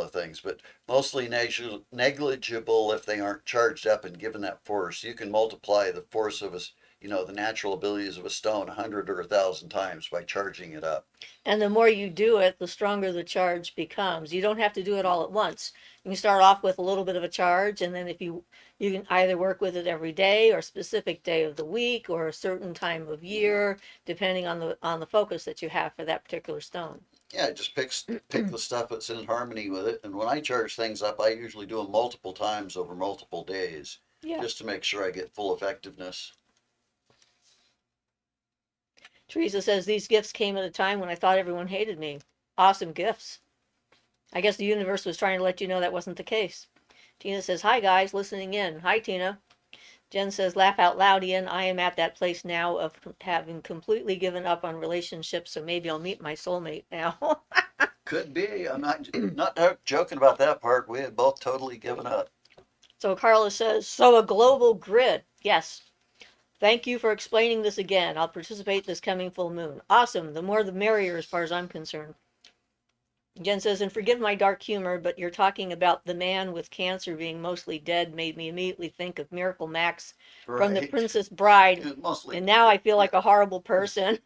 Speaker 2: of things, but mostly negligible if they aren't charged up and given that force. You can multiply the force of the natural abilities of a stone 100 or 1,000 times by charging it up.
Speaker 1: and the more you do it, the stronger the charge becomes. You don't have to do it all at once. You can start off with a little bit of a charge, and then if you can either work with it every day or a specific day of the week or a certain time of year, depending on the focus that you have for that particular stone.
Speaker 2: Yeah, just pick the stuff that's in harmony with it. And when I charge things up, I usually do them multiple times over multiple days,
Speaker 1: Yeah.
Speaker 2: just to make sure I get full effectiveness.
Speaker 1: Teresa says these gifts came at a time when I thought everyone hated me. Awesome gifts. I guess the universe was trying to let you know that wasn't the case. Tina says, hi guys, listening in. Hi Tina. Jen says, laugh out loud, Ian. I am at that place now of having completely given up on relationships, so maybe I'll meet my soulmate now.
Speaker 2: Could be. I'm not joking about that part. We had both totally given up.
Speaker 1: So Carla says, so a global grid. Yes. Thank you for explaining this again. I'll participate this coming full moon. Awesome. The more the merrier as far as I'm concerned. Jen says, and forgive my dark humor, but you're talking about the man with cancer being mostly dead made me immediately think of Miracle Max from The
Speaker 2: Right.
Speaker 1: Princess Bride.
Speaker 2: Mostly.
Speaker 1: And now I feel like a horrible person.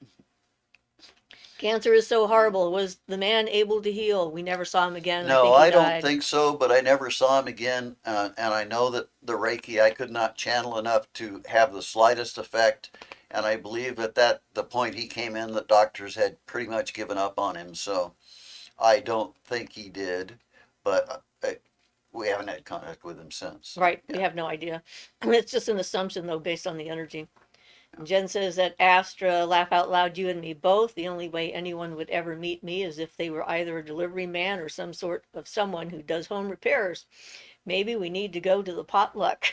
Speaker 1: Cancer is so horrible. Was the man able to heal? We never saw him again. I
Speaker 2: No,
Speaker 1: think he
Speaker 2: I don't
Speaker 1: died.
Speaker 2: think so, but I never saw him again. And I know that the Reiki I could not channel enough to have the slightest effect. And I believe at the point he came in, the doctors had pretty much given up on him. So I don't think he did, but we haven't had contact with him since.
Speaker 1: Right.
Speaker 2: Yeah.
Speaker 1: We have no idea. It's just an assumption, though, based on the energy. Jen says that Astra, laugh out loud, you and me both. The only way anyone would ever meet me is if they were either a delivery man or some sort of someone who does home repairs. Maybe we need to go to the potluck.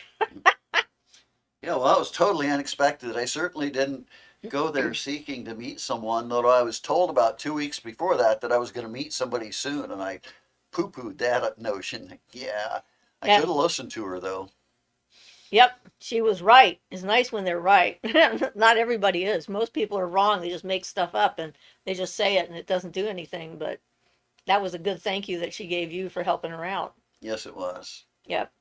Speaker 2: Yeah, well, that was totally unexpected. I certainly didn't go there seeking to meet someone, though I was told about 2 weeks before that I was going to meet somebody soon, and I poo-pooed that notion. Yeah, I should
Speaker 1: And
Speaker 2: have listened to her, though.
Speaker 1: yep, she was right. It's nice when they're right. Not everybody is. Most people are wrong. They just make stuff up and they just say it and it doesn't do anything. But that was a good thank you that she gave you for helping her out.
Speaker 2: Yes, it was.
Speaker 1: Yep.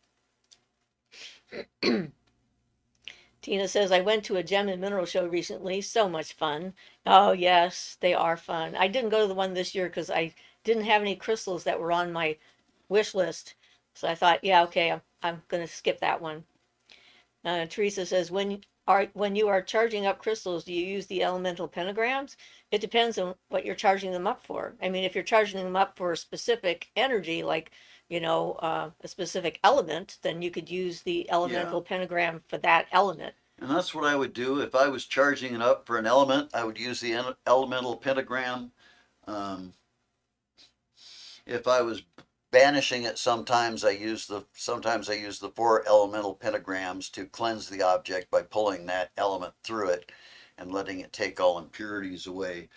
Speaker 1: Tina says, I went to a gem and mineral show recently. So much fun. Oh, yes, they are fun. I didn't go to the one this year because I didn't have any crystals that were on my wish list. So I thought, yeah, okay, I'm going to skip that one. Teresa says, when you are charging up crystals, do you use the elemental pentagrams? It depends on what you're charging them up for. I mean, if you're charging them up for a specific energy, like a specific element, then you could use the elemental pentagram for that element.
Speaker 2: And that's what I would do if I was charging it up for an element. I would use the elemental pentagram. Um, if I was banishing it, sometimes I use the 4 elemental pentagrams to cleanse the object by pulling that element through it and letting it take all impurities away.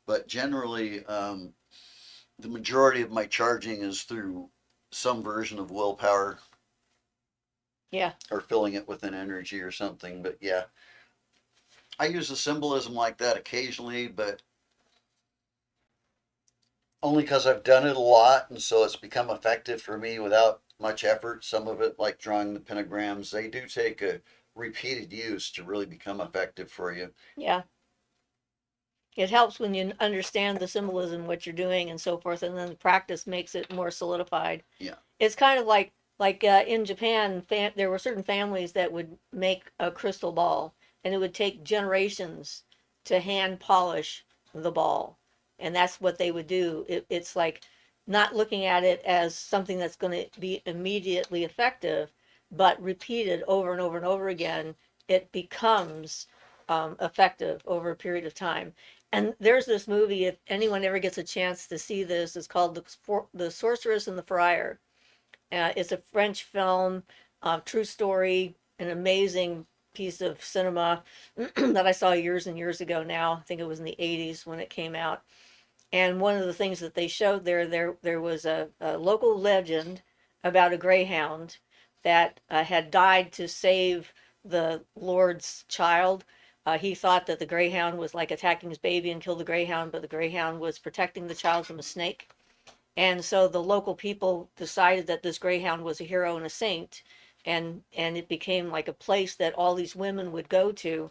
Speaker 2: But generally, the majority of my charging is through some version of willpower.
Speaker 1: Yeah.
Speaker 2: Or filling it with an energy or something. But yeah, I use a symbolism like that occasionally, but only because I've done it a lot, and so it's become effective for me without much effort. Some of it, like drawing the pentagrams, they do take a repeated use to really become effective for you.
Speaker 1: Yeah. It helps when you understand the symbolism, what you're doing, and so forth, and then the practice makes it more solidified.
Speaker 2: Yeah.
Speaker 1: It's kind of like in Japan, there were certain families that would make a crystal ball, and it would take generations to hand polish the ball. and that's what they would do. It's like not looking at it as something that's going to be immediately effective, but repeated over and over and over again, it becomes effective over a period of time. And there's this movie, if anyone ever gets a chance to see this, it's called The Sorceress and the Friar. It's a French film, true story, an amazing piece of cinema that I saw years and years ago now. I think it was in the 80s when it came out. And one of the things that they showed there was a local legend about a greyhound that had died to save the Lord's child. He thought that the greyhound was like attacking his baby and killed the greyhound, but the greyhound was protecting the child from a snake. And so the local people decided that this greyhound was a hero and a saint, and it became like a place that all these women would go to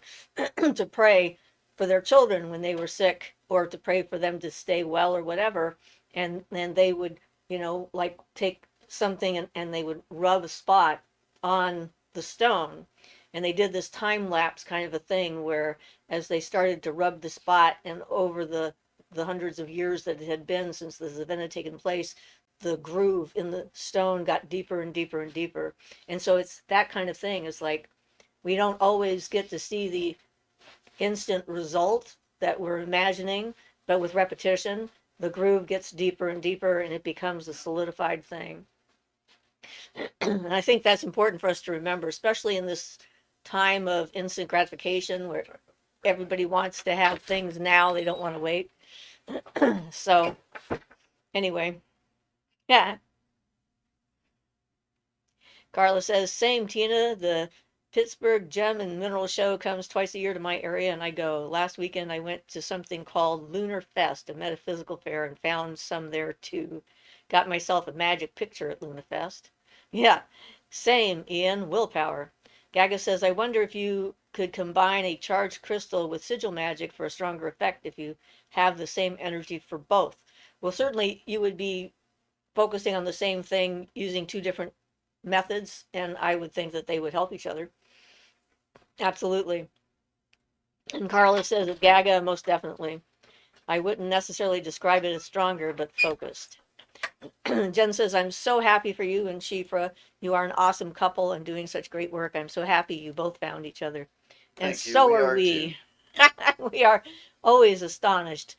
Speaker 1: to pray for their children when they were sick, or to pray for them to stay well or whatever. And then they would, like take something, and they would rub a spot on the stone. And they did this time lapse kind of a thing where as they started to rub the spot, and over the hundreds of years that it had been since this event had taken place, the groove in the stone got deeper and deeper and deeper. And so it's that kind of thing. It's like we don't always get to see the instant result that we're imagining, but with repetition, the groove gets deeper and deeper and it becomes a solidified thing. And I think that's important for us to remember, especially in this time of instant gratification where everybody wants to have things now, they don't want to wait. So anyway, yeah. Carla says, same Tina. The Pittsburgh Gem and Mineral Show comes twice a year to my area, and I go. Last weekend, I went to something called Lunar Fest, a metaphysical fair, and found some there too. Got myself a magic picture at Luna Fest. Yeah, same, Ian. Willpower. Gaga says, I wonder if you could combine a charged crystal with sigil magic for a stronger effect if you have the same energy for both. Well, certainly you would be focusing on the same thing using two different methods, and I would think that they would help each other. Absolutely. And Carla says that Gaga, most definitely. I wouldn't necessarily describe it as stronger, but focused. Jen says, I'm so happy for you and Siofra. You are an awesome couple and doing such great work. I'm so happy you both found each other. And
Speaker 2: Thank you.
Speaker 1: so
Speaker 2: We
Speaker 1: are
Speaker 2: are
Speaker 1: we. We are always astonished.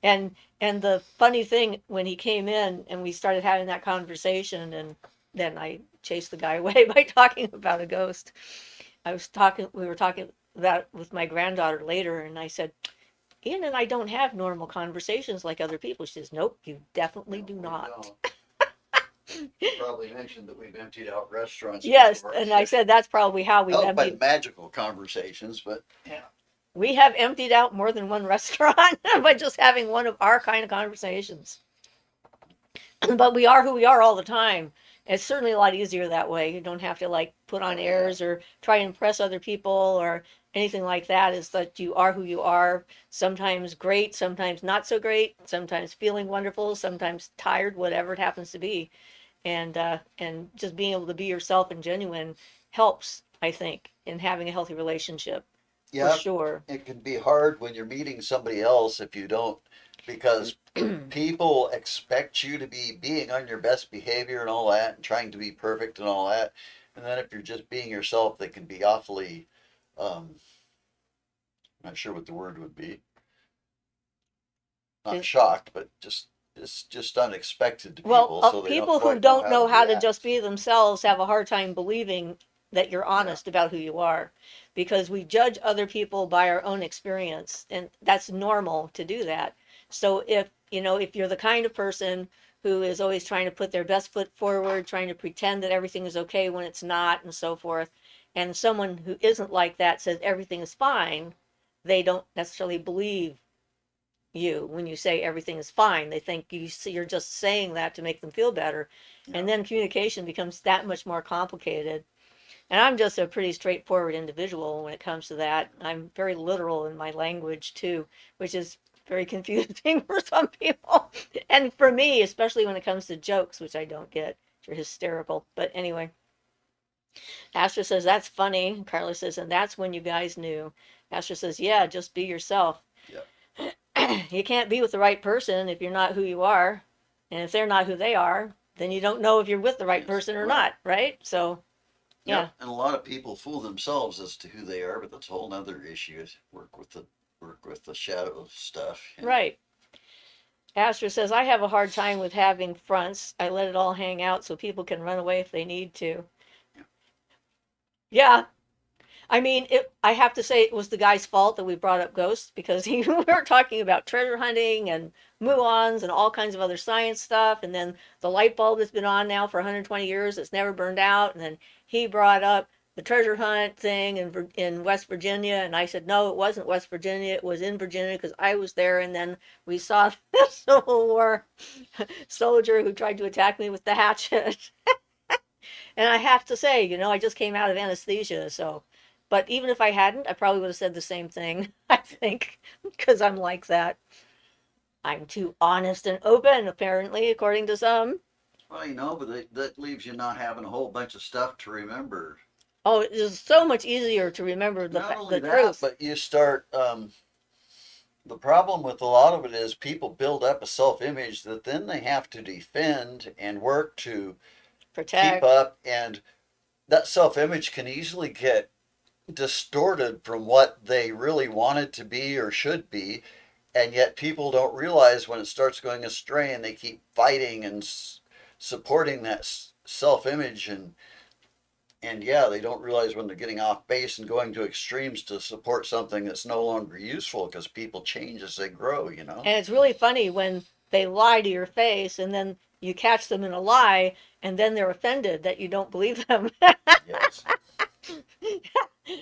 Speaker 1: And the funny thing, when he came in and we started having that conversation, and then I chased the guy away by talking about a ghost. We were talking about with my granddaughter later, and I said, Ian and I don't have normal conversations like other people. She says, nope, you definitely do not.
Speaker 2: Probably mentioned that we've emptied out restaurants.
Speaker 1: Yes,
Speaker 2: before.
Speaker 1: and I said that's probably how we've
Speaker 2: Helped by
Speaker 1: emptied.
Speaker 2: magical conversations, but yeah.
Speaker 1: We have emptied out more than one restaurant by just having one of our kind of conversations. But we are who we are all the time. It's certainly a lot easier that way. You don't have to like put on airs or try to impress other people or anything like that. Is that you are who you are. Sometimes great, sometimes not so great, sometimes feeling wonderful, sometimes tired, whatever it happens to be. And just being able to be yourself and genuine helps, I think, in having a healthy relationship.
Speaker 2: Yeah,
Speaker 1: For sure.
Speaker 2: it can be hard when you're meeting somebody else if you don't, because people expect you to be being on your best behavior and all that, and trying to be perfect and all that. And then if you're just being yourself, they can be awfully, not sure what the word would be, not
Speaker 1: It-
Speaker 2: shocked, but just it's just unexpected to
Speaker 1: Well,
Speaker 2: people, so they don't
Speaker 1: people who
Speaker 2: quite
Speaker 1: don't know how to
Speaker 2: react.
Speaker 1: just be themselves have a hard time believing that you're
Speaker 2: Yeah.
Speaker 1: honest about who you are, because we judge other people by our own experience, and that's normal to do that. So if you're the kind of person who is always trying to put their best foot forward, trying to pretend that everything is okay when it's not, and so forth, and someone who isn't like that says everything is fine, they don't necessarily believe you when you say everything is fine. They think you're just saying that to make them feel better.
Speaker 2: Yeah.
Speaker 1: And then communication becomes that much more complicated. And I'm just a pretty straightforward individual when it comes to that. I'm very literal in my language too, which is very confusing for some people. And for me, especially when it comes to jokes, which I don't get. They're hysterical. But anyway, Astra says, that's funny. Carla says, and that's when you guys knew. Astra says, yeah, just be yourself.
Speaker 2: Yeah.
Speaker 1: You can't be with the right person if you're not who you are. And if they're not who they are, then you don't know if you're with the right
Speaker 2: Yes,
Speaker 1: person or
Speaker 2: right.
Speaker 1: not, right? So, yeah,
Speaker 2: Yep. And a lot of people fool themselves as to who they are, but that's a whole nother issue. Work with the shadow stuff, you know.
Speaker 1: right. Astra says, I have a hard time with having fronts. I let it all hang out so people can run away if they need to.
Speaker 2: Yeah.
Speaker 1: Yeah, I mean, I have to say it was the guy's fault that we brought up ghosts because we were talking about treasure hunting and muons and all kinds of other science stuff. And then the light bulb has been on now for 120 years. It's never burned out. And then he brought up the treasure hunt thing in West Virginia. And I said, no, it wasn't West Virginia. It was in Virginia because I was there. And then we saw the Civil War soldier who tried to attack me with the hatchet. And I have to say, I just came out of anesthesia, so. But even if I hadn't, I probably would have said the same thing, I think, because I'm like that. I'm too honest and open, apparently, according to some.
Speaker 2: Well, but that leaves you not having a whole bunch of stuff to remember.
Speaker 1: Oh, it is so much easier to remember
Speaker 2: Not
Speaker 1: the
Speaker 2: only that,
Speaker 1: truth.
Speaker 2: but you start. The problem with a lot of it is people build up a self image that then they have to defend and work to keep
Speaker 1: Protect.
Speaker 2: up. And that self image can easily get distorted from what they really want it to be or should be. And yet people don't realize when it starts going astray and they keep fighting and supporting that self image and yeah, they don't realize when they're getting off base and going to extremes to support something that's no longer useful because people change as they grow.
Speaker 1: And it's really funny when they lie to your face and then you catch them in a lie and then they're offended that you don't believe them.
Speaker 2: Yes.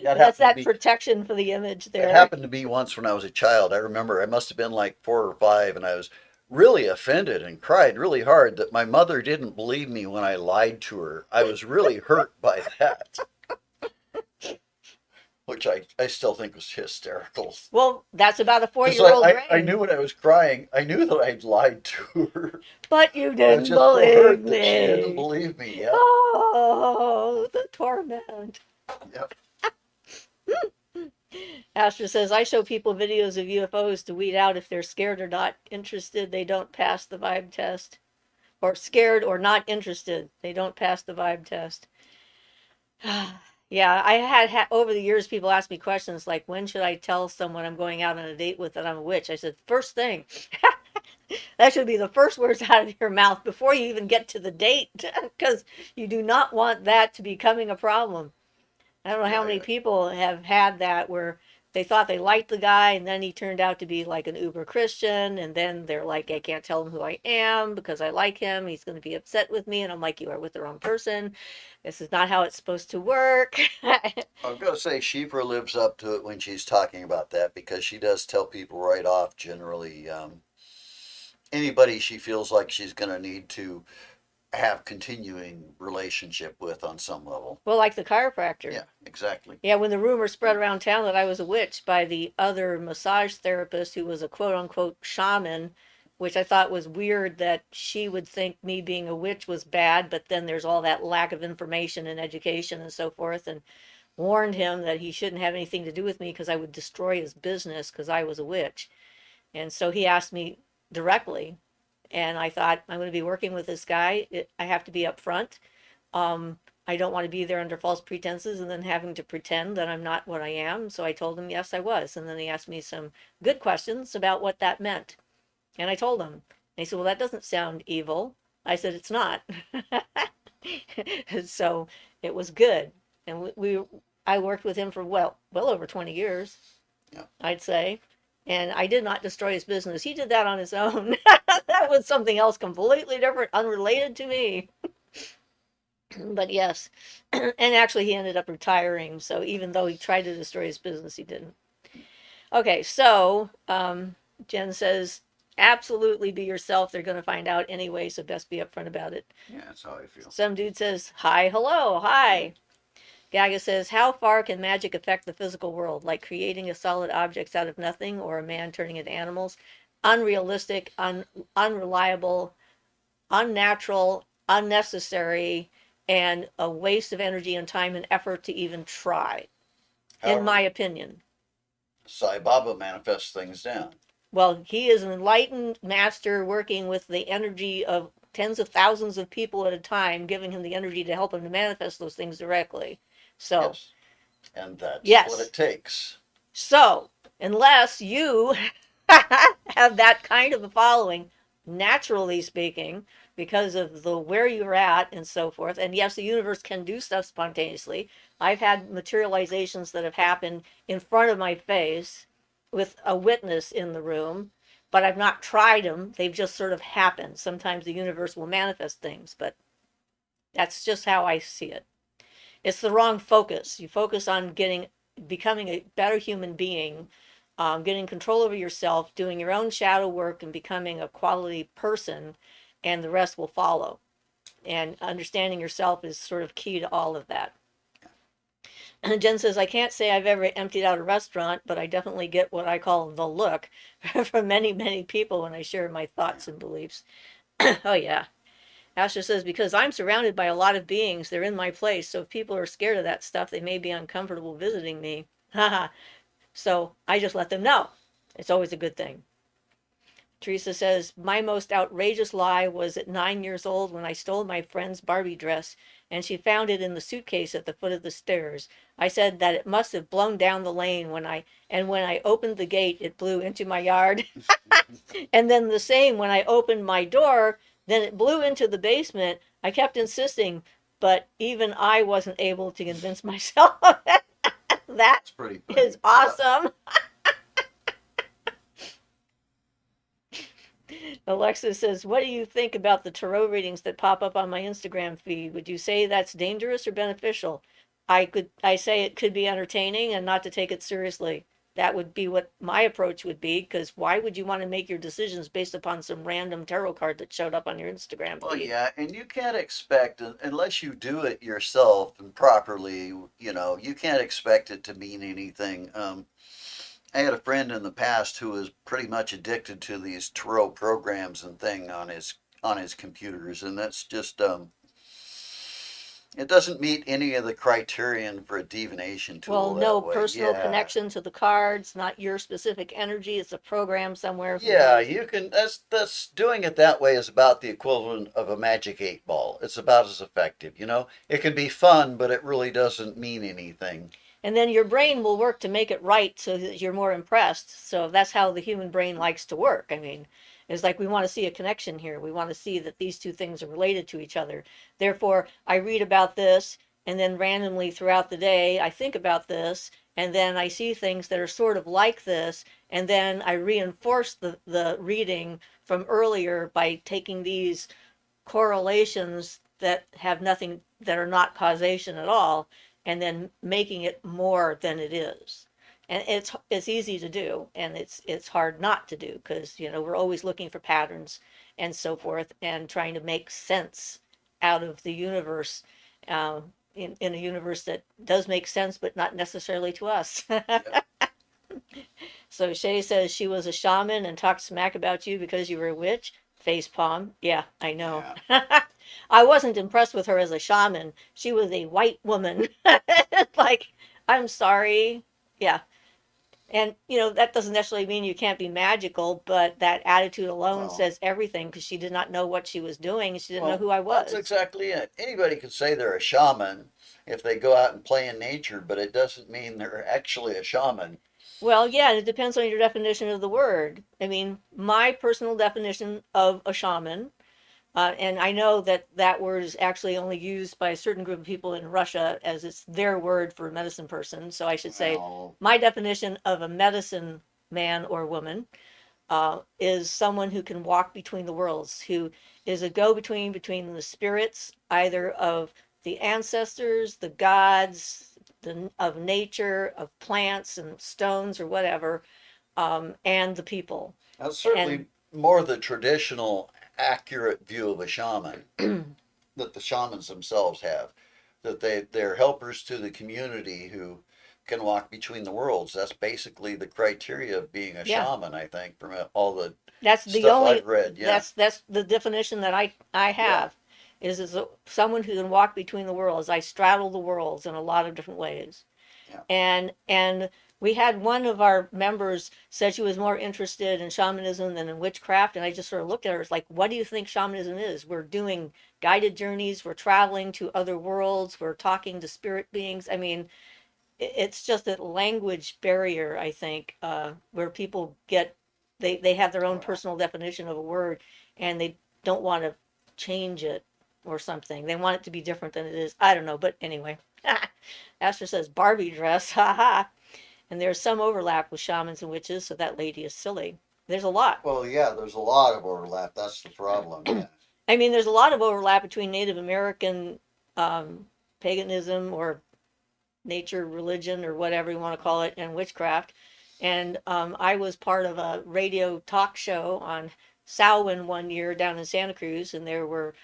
Speaker 2: That
Speaker 1: That's
Speaker 2: happened to
Speaker 1: that
Speaker 2: be
Speaker 1: protection for the image
Speaker 2: that
Speaker 1: there.
Speaker 2: happened to me once when I was a child. I remember I must have been like 4 or 5 and I was really offended and cried really hard that my mother didn't believe me when I lied to her. I was really hurt by that, which I still think was hysterical.
Speaker 1: Well, that's about a
Speaker 2: Because
Speaker 1: four-year-old
Speaker 2: I
Speaker 1: brain.
Speaker 2: knew when I was crying, I knew that I'd lied to her.
Speaker 1: But you
Speaker 2: I was
Speaker 1: didn't
Speaker 2: just so
Speaker 1: believe
Speaker 2: hurt that she didn't
Speaker 1: me.
Speaker 2: believe me. Yep.
Speaker 1: Oh, the torment.
Speaker 2: Yep.
Speaker 1: Astra says, I show people videos of UFOs to weed out if they're scared or not interested. They don't pass the vibe test. Or scared or not interested. They don't pass the vibe test. Yeah, I over the years people ask me questions like, when should I tell someone I'm going out on a date with that I'm a witch? I said, first thing. That should be the first words out of your mouth before you even get to the date, because you do not want that to becoming a problem. I don't know how
Speaker 2: Yeah,
Speaker 1: many
Speaker 2: yeah.
Speaker 1: people have had that where they thought they liked the guy and then he turned out to be like an uber Christian and then they're like, I can't tell him who I am because I like him. He's going to be upset with me. And I'm like, you are with the wrong person. This is not how it's supposed to work.
Speaker 2: I've got to say, Siofra lives up to it when she's talking about that because she does tell people right off generally anybody she feels like she's going to need to have continuing relationship with on some level.
Speaker 1: Well, like the chiropractor.
Speaker 2: Yeah, exactly.
Speaker 1: Yeah, when the rumor spread around town that I was a witch by the other massage therapist who was a quote unquote shaman, which I thought was weird that she would think me being a witch was bad, but then there's all that lack of information and education and so forth, and warned him that he shouldn't have anything to do with me because I would destroy his business because I was a witch. And so he asked me directly, and I thought, I'm going to be working with this guy. I have to be upfront. I don't want to be there under false pretenses and then having to pretend that I'm not what I am. So I told him, yes, I was. And then he asked me some good questions about what that meant. And I told him. And he said, well, that doesn't sound evil. I said, it's not. So it was good. And I worked with him for well over 20 years,
Speaker 2: Yeah.
Speaker 1: I'd say. And I did not destroy his business. He did that on his own. That was something else completely different, unrelated to me. But yes, and actually he ended up retiring. So even though he tried to destroy his business, he didn't. Okay, so Jen says, absolutely be yourself. They're going to find out anyway, so best be upfront about it.
Speaker 2: Yeah, that's how I feel.
Speaker 1: Some dude says, hi, hello, hi. Gaga says, how far can magic affect the physical world, like creating a solid objects out of nothing or a man turning into animals? Unrealistic, unreliable, unnatural, unnecessary, and a waste of energy and time and effort to even try, in my
Speaker 2: However,
Speaker 1: opinion.
Speaker 2: Sai Baba manifests things down.
Speaker 1: Well, he is an enlightened master working with the energy of tens of thousands of people at a time, giving him the energy to help him to manifest those things directly. So,
Speaker 2: Yes. And that's what
Speaker 1: yes.
Speaker 2: it takes.
Speaker 1: So, unless you have that kind of a following, naturally speaking, because of the where you're at and so forth, and yes, the universe can do stuff spontaneously. I've had materializations that have happened in front of my face with a witness in the room, but I've not tried them. They've just sort of happened. Sometimes the universe will manifest things, but that's just how I see it. It's the wrong focus. You focus on becoming a better human being, getting control over yourself, doing your own shadow work, and becoming a quality person, and the rest will follow. And understanding yourself is sort of key to all of that. And Jen says, I can't say I've ever emptied out a restaurant, but I definitely get what I call the look from many, many people when I share my thoughts and beliefs. Oh, yeah. Asher says, because I'm surrounded by a lot of beings, they're in my place. So if people are scared of that stuff, they may be uncomfortable visiting me. Haha. So I just let them know. It's always a good thing. Teresa says, my most outrageous lie was at 9 years old when I stole my friend's Barbie dress and she found it in the suitcase at the foot of the stairs. I said that it must have blown down the lane when I opened the gate, it blew into my yard. And then the same when I opened my door, then it blew into the basement. I kept insisting, but even I wasn't able to convince myself of it. That
Speaker 2: It's pretty funny.
Speaker 1: is awesome. Alexa says, what do you think about the tarot readings that pop up on my Instagram feed? Would you say that's dangerous or beneficial? I say it could be entertaining and not to take it seriously. That would be what my approach would be, because why would you want to make your decisions based upon some random tarot card that showed up on your Instagram
Speaker 2: Well,
Speaker 1: feed?
Speaker 2: yeah, and you can't expect, unless you do it yourself and properly, you can't expect it to mean anything. I had a friend in the past who was pretty much addicted to these tarot programs and thing on his computers, and that's just it doesn't meet any of the criterion for a divination
Speaker 1: Well,
Speaker 2: tool
Speaker 1: no
Speaker 2: that way.
Speaker 1: personal
Speaker 2: Yeah.
Speaker 1: connection to the cards, not your specific energy. It's a program somewhere from
Speaker 2: Yeah,
Speaker 1: those.
Speaker 2: you can. That's doing it that way is about the equivalent of a magic 8 ball. It's about as effective. It can be fun, but it really doesn't mean anything.
Speaker 1: And then your brain will work to make it right so that you're more impressed. So that's how the human brain likes to work. I mean, it's like we want to see a connection here. We want to see that these two things are related to each other. Therefore, I read about this, and then randomly throughout the day, I think about this, and then I see things that are sort of like this, and then I reinforce the reading from earlier by taking these correlations that have nothing, that are not causation at all, and then making it more than it is. And it's easy to do, and it's hard not to do, because we're always looking for patterns and so forth, and trying to make sense out of the universe, in a universe that does make sense, but not necessarily to us.
Speaker 2: Yep.
Speaker 1: So Shay says she was a shaman and talked smack about you because you were a witch. Face palm. Yeah, I know.
Speaker 2: Yeah.
Speaker 1: I wasn't impressed with her as a shaman. She was a white woman. Like, I'm sorry. Yeah. And, that doesn't necessarily mean you can't be magical, but that attitude alone
Speaker 2: Well,
Speaker 1: says everything, because she did not know what she was doing and she didn't know
Speaker 2: well,
Speaker 1: who I
Speaker 2: that's
Speaker 1: was.
Speaker 2: exactly it. Anybody could say they're a shaman if they go out and play in nature, but it doesn't mean they're actually a shaman.
Speaker 1: Well, yeah, it depends on your definition of the word. I mean, my personal definition of a shaman. And I know that that word is actually only used by a certain group of people in Russia, as it's their word for medicine person. So I should say
Speaker 2: Well,
Speaker 1: my definition of a medicine man or woman is someone who can walk between the worlds, who is a go between the spirits, either of the ancestors, the gods, of nature, of plants and stones or whatever, and the people.
Speaker 2: that's
Speaker 1: And
Speaker 2: certainly more the traditional, accurate view of a shaman that the shamans themselves have. That they're helpers to the community who can walk between the worlds. That's basically the criteria of being a
Speaker 1: yeah,
Speaker 2: shaman, I think, from all the
Speaker 1: that's the
Speaker 2: stuff
Speaker 1: only
Speaker 2: I've read. Yeah,
Speaker 1: that's the definition that I
Speaker 2: yeah,
Speaker 1: have, someone who can walk between the worlds. I straddle the worlds in a lot of different ways.
Speaker 2: yeah.
Speaker 1: And We had one of our members said she was more interested in shamanism than in witchcraft, and I just sort of looked at her, it's like, what do you think shamanism is? We're doing guided journeys, we're traveling to other worlds, we're talking to spirit beings. I mean, it's just a language barrier, I think, where people get they have their own
Speaker 2: Well,
Speaker 1: personal definition of a word, and they don't want to change it or something. They want it to be different than it is. I don't know, but anyway. Astor says Barbie dress, haha. And there's some overlap with shamans and witches, so that lady is silly. There's a lot.
Speaker 2: well, yeah, there's a lot of overlap. That's the problem. Yeah.
Speaker 1: I mean, there's a lot of overlap between Native American um, paganism or nature religion or whatever you want to call it and witchcraft. And I was part of a radio talk show on Samhain one year down in Santa Cruz, and there were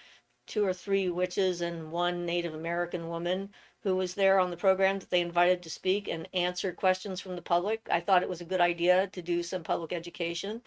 Speaker 1: two or three witches and one Native American woman who was there on the program that they invited to speak and answer questions from the public. I thought it was a good idea to do some public education.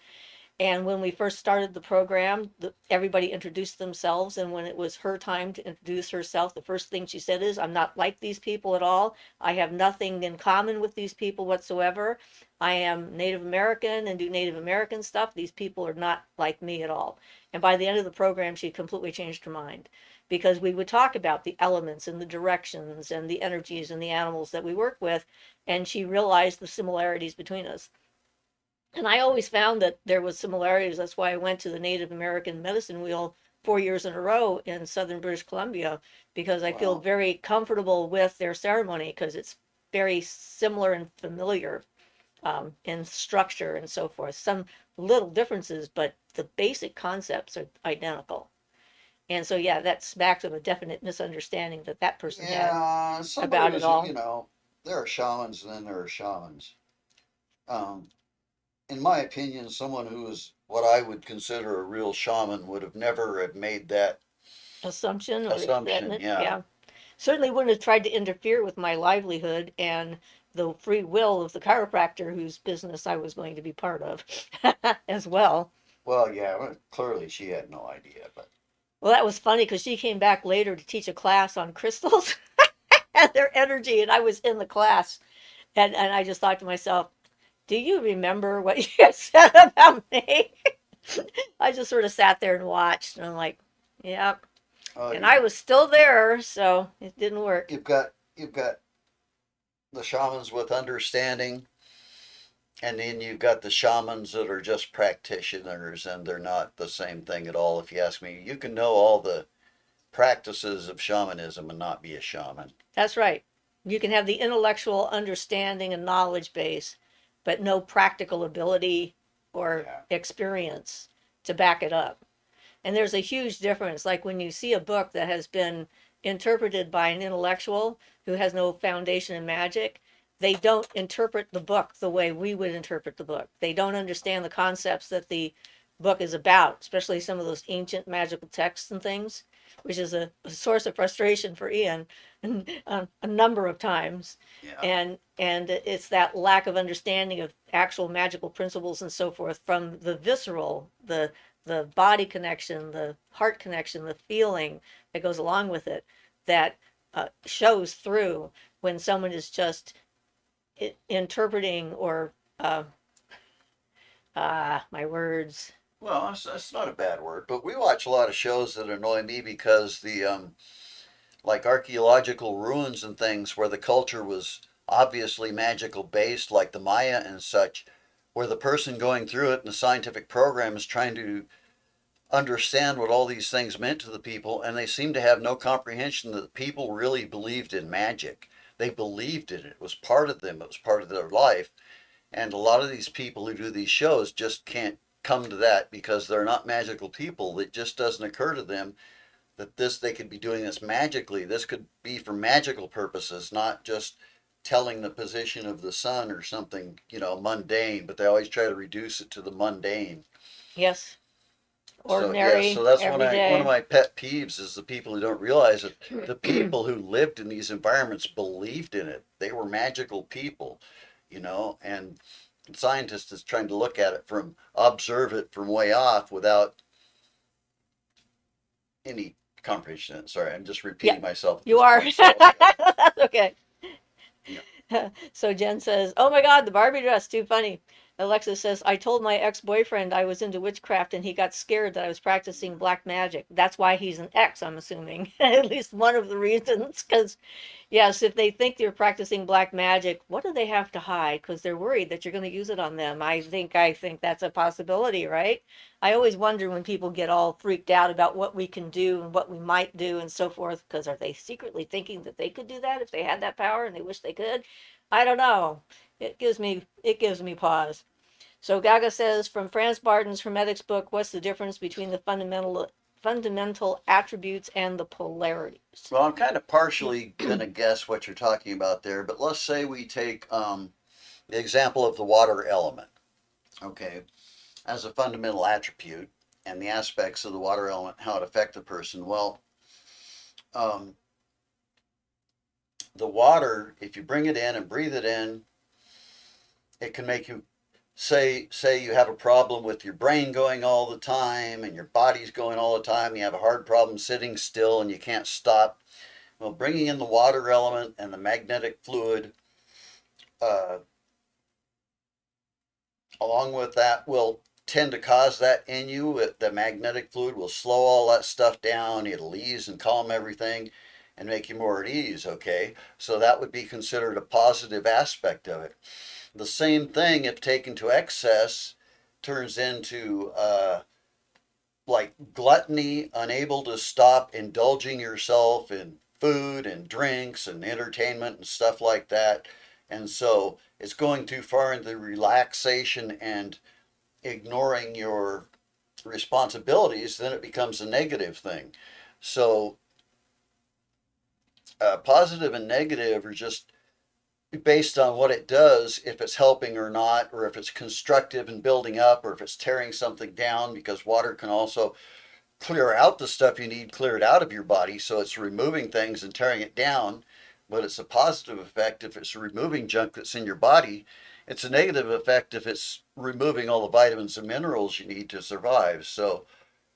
Speaker 1: And when we first started the program, everybody introduced themselves. And when it was her time to introduce herself, the first thing she said is, I'm not like these people at all. I have nothing in common with these people whatsoever. I am Native American and do Native American stuff. These people are not like me at all. And by the end of the program, she completely changed her mind because we would talk about the elements and the directions and the energies and the animals that we work with. And she realized the similarities between us. And I always found that there was similarities. That's why I went to the Native American medicine wheel 4 years in a row in southern British Columbia, because I feel
Speaker 2: Wow.
Speaker 1: very comfortable with their ceremony because it's very similar and familiar in structure and so forth. Some little differences, but the basic concepts are identical. And so, yeah, that smacks of a definite misunderstanding that that person had
Speaker 2: Yeah, somebody
Speaker 1: about it
Speaker 2: was,
Speaker 1: all.
Speaker 2: there are shamans and then there are shamans. Um, in my opinion, someone who is what I would consider a real shaman would have never have made that
Speaker 1: Assumption or
Speaker 2: assumption.
Speaker 1: experiment,
Speaker 2: Yeah.
Speaker 1: yeah. Certainly wouldn't have tried to interfere with my livelihood and the free will of the chiropractor whose business I was going to be part of as well.
Speaker 2: Well, yeah, well, clearly she had no idea, but
Speaker 1: Well, that was funny because she came back later to teach a class on crystals and their energy, and I was in the class, and I just thought to myself, do you remember what you said about me? I just sort of sat there and watched, and I'm like, yep.
Speaker 2: oh,
Speaker 1: And I was still there, so it didn't work.
Speaker 2: you've got the shamans with understanding, and then you've got the shamans that are just practitioners, and they're not the same thing at all. If you ask me, you can know all the practices of shamanism and not be a shaman.
Speaker 1: That's right. You can have the intellectual understanding and knowledge base, but no practical ability or
Speaker 2: Yeah.
Speaker 1: experience to back it up. And there's a huge difference. Like when you see a book that has been interpreted by an intellectual who has no foundation in magic, they don't interpret the book the way we would interpret the book. They don't understand the concepts that the book is about, especially some of those ancient magical texts and things, which is a source of frustration for Ian a number of times.
Speaker 2: Yeah.
Speaker 1: And it's that lack of understanding of actual magical principles and so forth from the visceral, the body connection, the heart connection, the feeling that goes along with it, that shows through when someone is just interpreting or my words.
Speaker 2: Well, it's not a bad word, but we watch a lot of shows that annoy me because the like archaeological ruins and things where the culture was obviously magical based, like the Maya and such, where the person going through it in the scientific program is trying to understand what all these things meant to the people, and they seem to have no comprehension that the people really believed in magic. They believed in it. It was part of them. It was part of their life. And a lot of these people who do these shows just can't come to that because they're not magical people. It just doesn't occur to them that they could be doing this magically. This could be for magical purposes, not just telling the position of the sun or something, mundane, but they always try to reduce it to the mundane.
Speaker 1: Yes,
Speaker 2: So yeah,
Speaker 1: ordinary,
Speaker 2: so that's one of
Speaker 1: everyday.
Speaker 2: my pet peeves is the people who don't realize that the people who lived in these environments believed in it. They were magical people, and scientists is trying to look at it observe it from way off without any comprehension. Sorry, I'm just
Speaker 1: Yeah,
Speaker 2: repeating myself at
Speaker 1: you
Speaker 2: this
Speaker 1: are.
Speaker 2: point. So yeah.
Speaker 1: That's okay.
Speaker 2: Yeah.
Speaker 1: So Jen says, "Oh my God, the Barbie dress, too funny." Alexis says, "I told my ex-boyfriend I was into witchcraft and he got scared that I was practicing black magic. That's why he's an ex, I'm assuming." At least one of the reasons, because yes, if they think you're practicing black magic, what do they have to hide? Because they're worried that you're going to use it on them. I think that's a possibility, right? I always wonder when people get all freaked out about what we can do and what we might do and so forth, because are they secretly thinking that they could do that if they had that power and they wish they could? I don't know. It gives me pause. So Gaga says from Franz Barton's Hermetics book, what's the difference between the fundamental attributes and the polarities?
Speaker 2: Well, I'm kind of partially going to guess what you're talking about there, but let's say we take the example of the water element, okay, as a fundamental attribute and the aspects of the water element, how it affects the person. Well, um, the water, if you bring it in and breathe it in, it can make you say you have a problem with your brain going all the time and your body's going all the time. You have a hard problem sitting still and you can't stop. Well, bringing in the water element and the magnetic fluid uh, along with that will tend to cause that in you. The magnetic fluid will slow all that stuff down. It'll ease and calm everything and make you more at ease, okay? So that would be considered a positive aspect of it. The same thing, if taken to excess, turns into like gluttony, unable to stop indulging yourself in food and drinks and entertainment and stuff like that. And so it's going too far into relaxation and ignoring your responsibilities, then it becomes a negative thing. So positive and negative are just based on what it does, if it's helping or not, or if it's constructive and building up, or if it's tearing something down, because water can also clear out the stuff you need cleared out of your body. So it's removing things and tearing it down, but it's a positive effect if it's removing junk that's in your body. It's a negative effect if it's removing all the vitamins and minerals you need to survive. So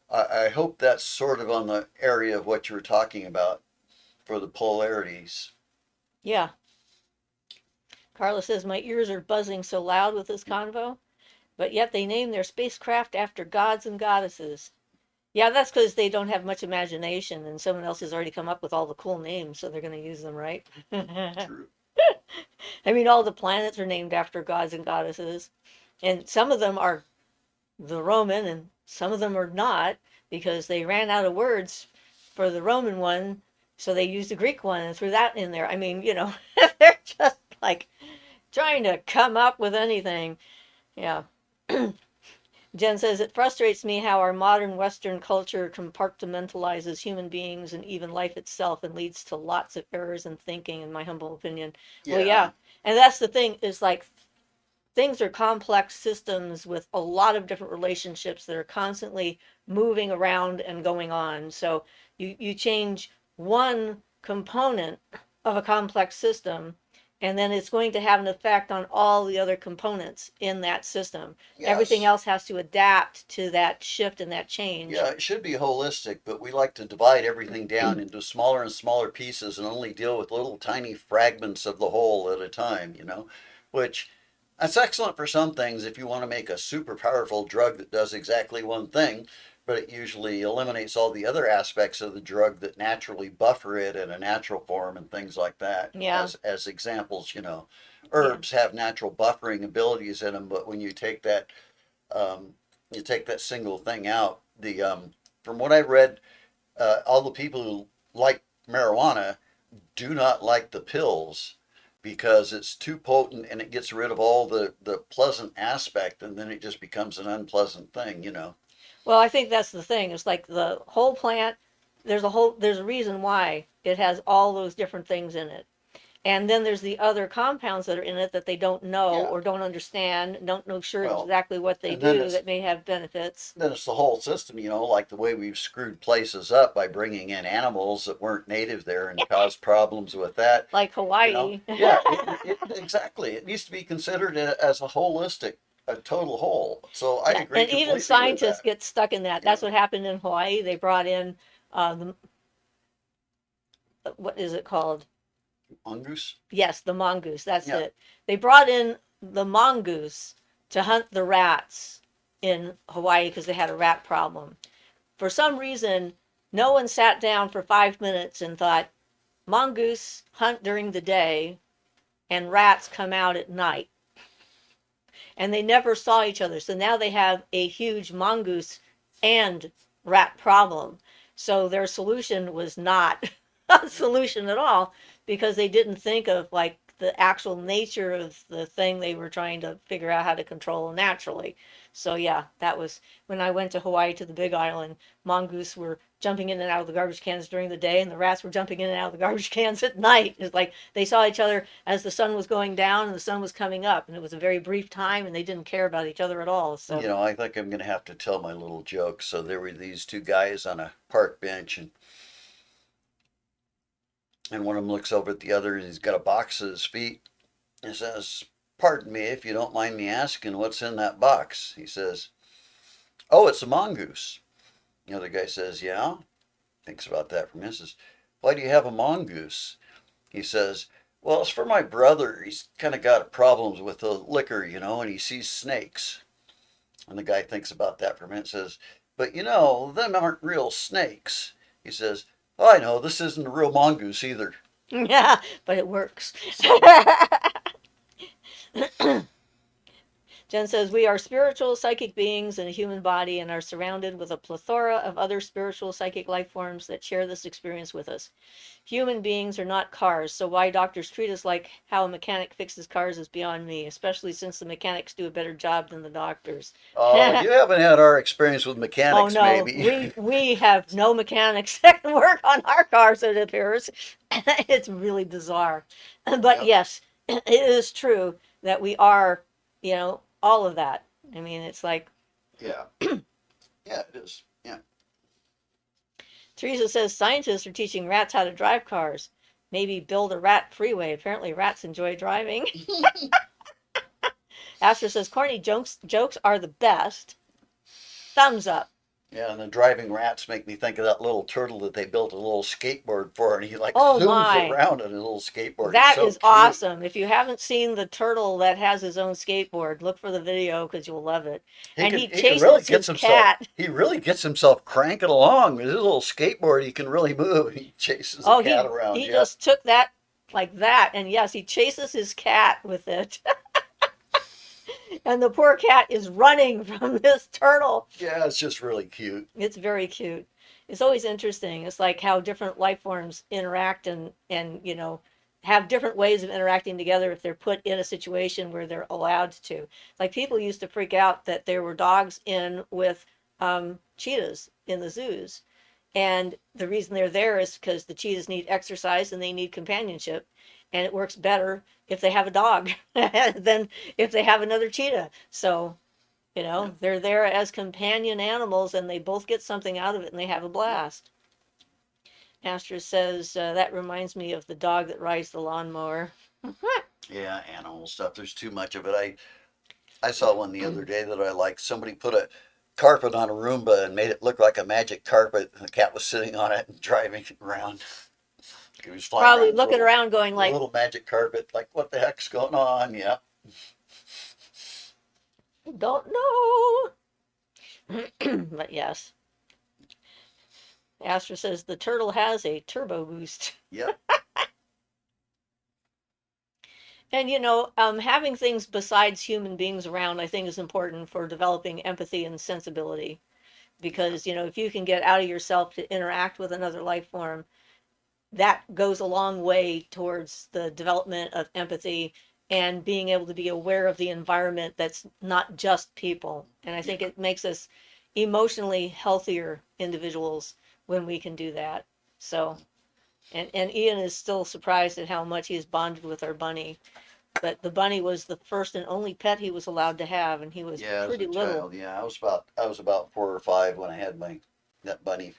Speaker 2: I hope that's sort of on the area of what you were talking about for the polarities.
Speaker 1: Yeah. Carla says, my ears are buzzing so loud with this convo, but yet they name their spacecraft after gods and goddesses. Yeah, that's because they don't have much imagination and someone else has already come up with all the cool names, so they're going to use them, right? I
Speaker 2: True.
Speaker 1: mean, all the planets are named after gods and goddesses, and some of them are the Roman and some of them are not because they ran out of words for the Roman one, so they used the Greek one and threw that in there. I mean, they're just like trying to come up with anything. Yeah. Jen says it frustrates me how our modern Western culture compartmentalizes human beings and even life itself and leads to lots of errors in thinking, in my humble opinion. Well,
Speaker 2: Yeah.
Speaker 1: yeah. And that's the thing is like things are complex systems with a lot of different relationships that are constantly moving around and going on. So you change one component of a complex system, and then it's going to have an effect on all the other components in that system. Everything
Speaker 2: Yes.
Speaker 1: else has to adapt to that shift and that change.
Speaker 2: Yeah, it should be holistic, but we like to divide everything down into smaller and smaller pieces and only deal with little tiny fragments of the whole at a time, which that's excellent for some things if you want to make a super powerful drug that does exactly one thing, but it usually eliminates all the other aspects of the drug that naturally buffer it in a natural form and things like that.
Speaker 1: Yeah,
Speaker 2: As examples,
Speaker 1: yeah,
Speaker 2: herbs have natural buffering abilities in them, but when um, you take that single thing out. The From what I read, all the people who like marijuana do not like the pills because it's too potent and it gets rid of all the pleasant aspect, and then it just becomes an unpleasant thing.
Speaker 1: well, I think that's the thing. It's like the whole plant, there's a reason why it has all those different things in it. And then there's the other compounds that are in it that they don't know
Speaker 2: Yeah.
Speaker 1: or don't understand, don't know sure
Speaker 2: Well,
Speaker 1: exactly what they
Speaker 2: and then
Speaker 1: do
Speaker 2: it's
Speaker 1: that may have benefits.
Speaker 2: then it's the whole system, like the way we've screwed places up by bringing in animals that weren't native there and caused problems with that.
Speaker 1: Like Hawaii.
Speaker 2: Yeah, exactly. It needs to be considered as a total whole. So I
Speaker 1: Yeah,
Speaker 2: agree
Speaker 1: and even
Speaker 2: completely with
Speaker 1: scientists
Speaker 2: that.
Speaker 1: get stuck in that.
Speaker 2: Yeah.
Speaker 1: That's what happened in Hawaii. They brought in what is it called?
Speaker 2: Mongoose?
Speaker 1: Yes, the mongoose. That's
Speaker 2: Yeah.
Speaker 1: it. They brought in the mongoose to hunt the rats in Hawaii because they had a rat problem. For some reason, no one sat down for 5 minutes and thought, mongoose hunt during the day and rats come out at night. And they never saw each other. So now they have a huge mongoose and rat problem. So their solution was not a solution at all because they didn't think of like the actual nature of the thing they were trying to figure out how to control naturally. So yeah, that was when I went to Hawaii to the Big Island. Mongoose were jumping in and out of the garbage cans during the day, and the rats were jumping in and out of the garbage cans at night. It's like they saw each other as the sun was going down and the sun was coming up, and it was a very brief time, and they didn't care about each other at all. So
Speaker 2: I think I'm going to have to tell my little joke. So there were these two guys on a park bench, and one of them looks over at the other, and he's got a box at his feet. And says, "Pardon me if you don't mind me asking what's in that box." He says, "Oh, it's a mongoose." The other guy says, "Yeah?" Thinks about that for a minute. Says, "Why do you have a mongoose?" He says, "Well, it's for my brother. He's kind of got problems with the liquor, and he sees snakes." And the guy thinks about that for a minute and says, "But them aren't real snakes." He says, "Oh, I know, this isn't a real mongoose either."
Speaker 1: yeah, but it works.
Speaker 2: So,
Speaker 1: Jen says, we are spiritual psychic beings in a human body and are surrounded with a plethora of other spiritual psychic life forms that share this experience with us. Human beings are not cars, so why doctors treat us like how a mechanic fixes cars is beyond me, especially since the mechanics do a better job than the doctors.
Speaker 2: you haven't had our experience with
Speaker 1: Oh
Speaker 2: mechanics,
Speaker 1: no,
Speaker 2: maybe.
Speaker 1: we have no mechanics that can work on our cars, it appears. It's really bizarre. But
Speaker 2: Yep.
Speaker 1: yes, it is true that we are, all of that. I mean, it's like
Speaker 2: Yeah. Yeah, it is. Yeah.
Speaker 1: Teresa says scientists are teaching rats how to drive cars. Maybe build a rat freeway. Apparently rats enjoy driving. Astor says corny jokes are the best. Thumbs up.
Speaker 2: Yeah, and the driving rats make me think of that little turtle that they built a little skateboard for, and he like
Speaker 1: Oh
Speaker 2: zooms
Speaker 1: my.
Speaker 2: around on a little skateboard. He's
Speaker 1: That
Speaker 2: so
Speaker 1: is
Speaker 2: cute.
Speaker 1: awesome. If you haven't seen the turtle that has his own skateboard, look for the video because you'll love it.
Speaker 2: He
Speaker 1: And
Speaker 2: can
Speaker 1: he
Speaker 2: he can really
Speaker 1: chases
Speaker 2: gets
Speaker 1: his
Speaker 2: himself
Speaker 1: cat.
Speaker 2: he really gets himself cranking along with his little skateboard. He can really move. He chases a
Speaker 1: Oh,
Speaker 2: cat
Speaker 1: he
Speaker 2: around.
Speaker 1: he
Speaker 2: Yep.
Speaker 1: just took that like that, and yes, he chases his cat with it. And the poor cat is running from this turtle.
Speaker 2: Yeah, it's just really cute.
Speaker 1: It's very cute. It's always interesting. It's like how different life forms interact and have different ways of interacting together if they're put in a situation where they're allowed to. Like people used to freak out that there were dogs in with cheetahs in the zoos. And the reason they're there is because the cheetahs need exercise and they need companionship. And it works better if they have a dog than if they have another cheetah. So
Speaker 2: Yeah.
Speaker 1: they're there as companion animals and they both get something out of it and they have a blast. Astor says, that reminds me of the dog that rides the lawnmower.
Speaker 2: Yeah, animal stuff. There's too much of it. I saw one the other day that I liked. Somebody put a carpet on a Roomba and made it look like a magic carpet. And the cat was sitting on it and driving it around. He was flying
Speaker 1: Probably
Speaker 2: around
Speaker 1: looking around going
Speaker 2: the
Speaker 1: like,
Speaker 2: little magic carpet. Like, what the heck's going on? Yeah.
Speaker 1: don't know. But yes. Astor says the turtle has a turbo boost.
Speaker 2: Yep.
Speaker 1: And having things besides human beings around, I think, is important for developing empathy and sensibility. Because, if you can get out of yourself to interact with another life form, that goes a long way towards the development of empathy and being able to be aware of the environment that's not just people. And I think
Speaker 2: Yeah.
Speaker 1: it makes us emotionally healthier individuals when we can do that. So, and Ian is still surprised at how much he has bonded with our bunny. But the bunny was the first and only pet he was allowed to have, and he was
Speaker 2: Yeah, as
Speaker 1: pretty
Speaker 2: a
Speaker 1: little.
Speaker 2: child. Yeah, I was about 4 or 5 when I had that bunny.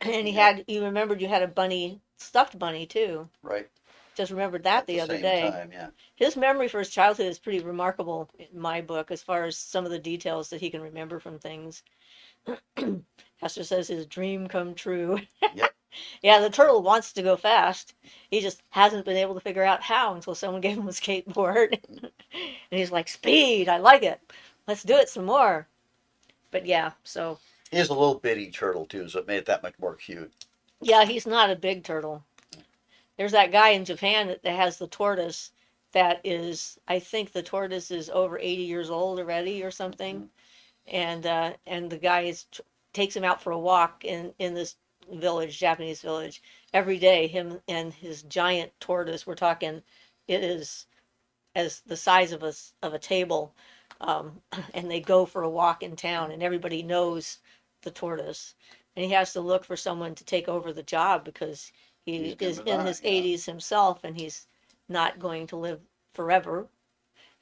Speaker 1: And
Speaker 2: Yep.
Speaker 1: you remembered you had a bunny, stuffed bunny too.
Speaker 2: Right
Speaker 1: Just remembered that
Speaker 2: at the
Speaker 1: the other
Speaker 2: same
Speaker 1: day.
Speaker 2: time. Yeah.
Speaker 1: His memory for his childhood is pretty remarkable in my book as far as some of the details that he can remember from things. Hester says his dream come true.
Speaker 2: Yep.
Speaker 1: Yeah, the turtle wants to go fast. He just hasn't been able to figure out how until someone gave him a skateboard. And he's like, speed, I like it. Let's do it some more. But yeah, so
Speaker 2: He's a little bitty turtle too, so it made it that much more cute.
Speaker 1: yeah, he's not a big turtle. There's that guy in Japan that has the tortoise that is, I think the tortoise is over 80 years old already or something.
Speaker 2: Mhm.
Speaker 1: And the guy takes him out for a walk in this village, Japanese village, every day. Him and his giant tortoise. We're talking, it is as the size of a table, and they go for a walk in town, and everybody knows the tortoise, and he has to look for someone to take over the job because
Speaker 2: He's
Speaker 1: he is
Speaker 2: gonna
Speaker 1: in
Speaker 2: die,
Speaker 1: his
Speaker 2: yeah.
Speaker 1: 80s himself, and he's not going to live forever,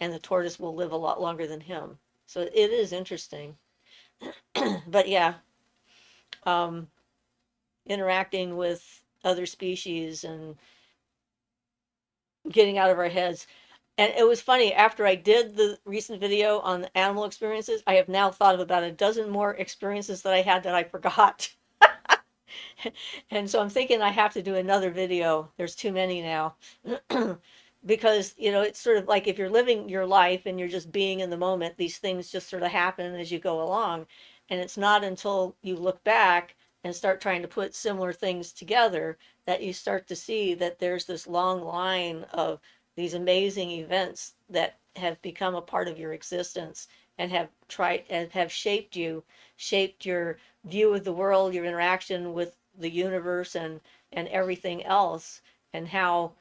Speaker 1: and the tortoise will live a lot longer than him. So it is interesting. But yeah, um, interacting with other species and getting out of our heads. And it was funny, after I did the recent video on the animal experiences, I have now thought of about a dozen more experiences that I had that I forgot. And so I'm thinking I have to do another video. There's too many now. Because, it's sort of like if you're living your life and you're just being in the moment, these things just sort of happen as you go along. And it's not until you look back and start trying to put similar things together that you start to see that there's this long line of these amazing events that have become a part of your existence and have tried and have shaped your view of the world, your interaction with the universe and everything else, and how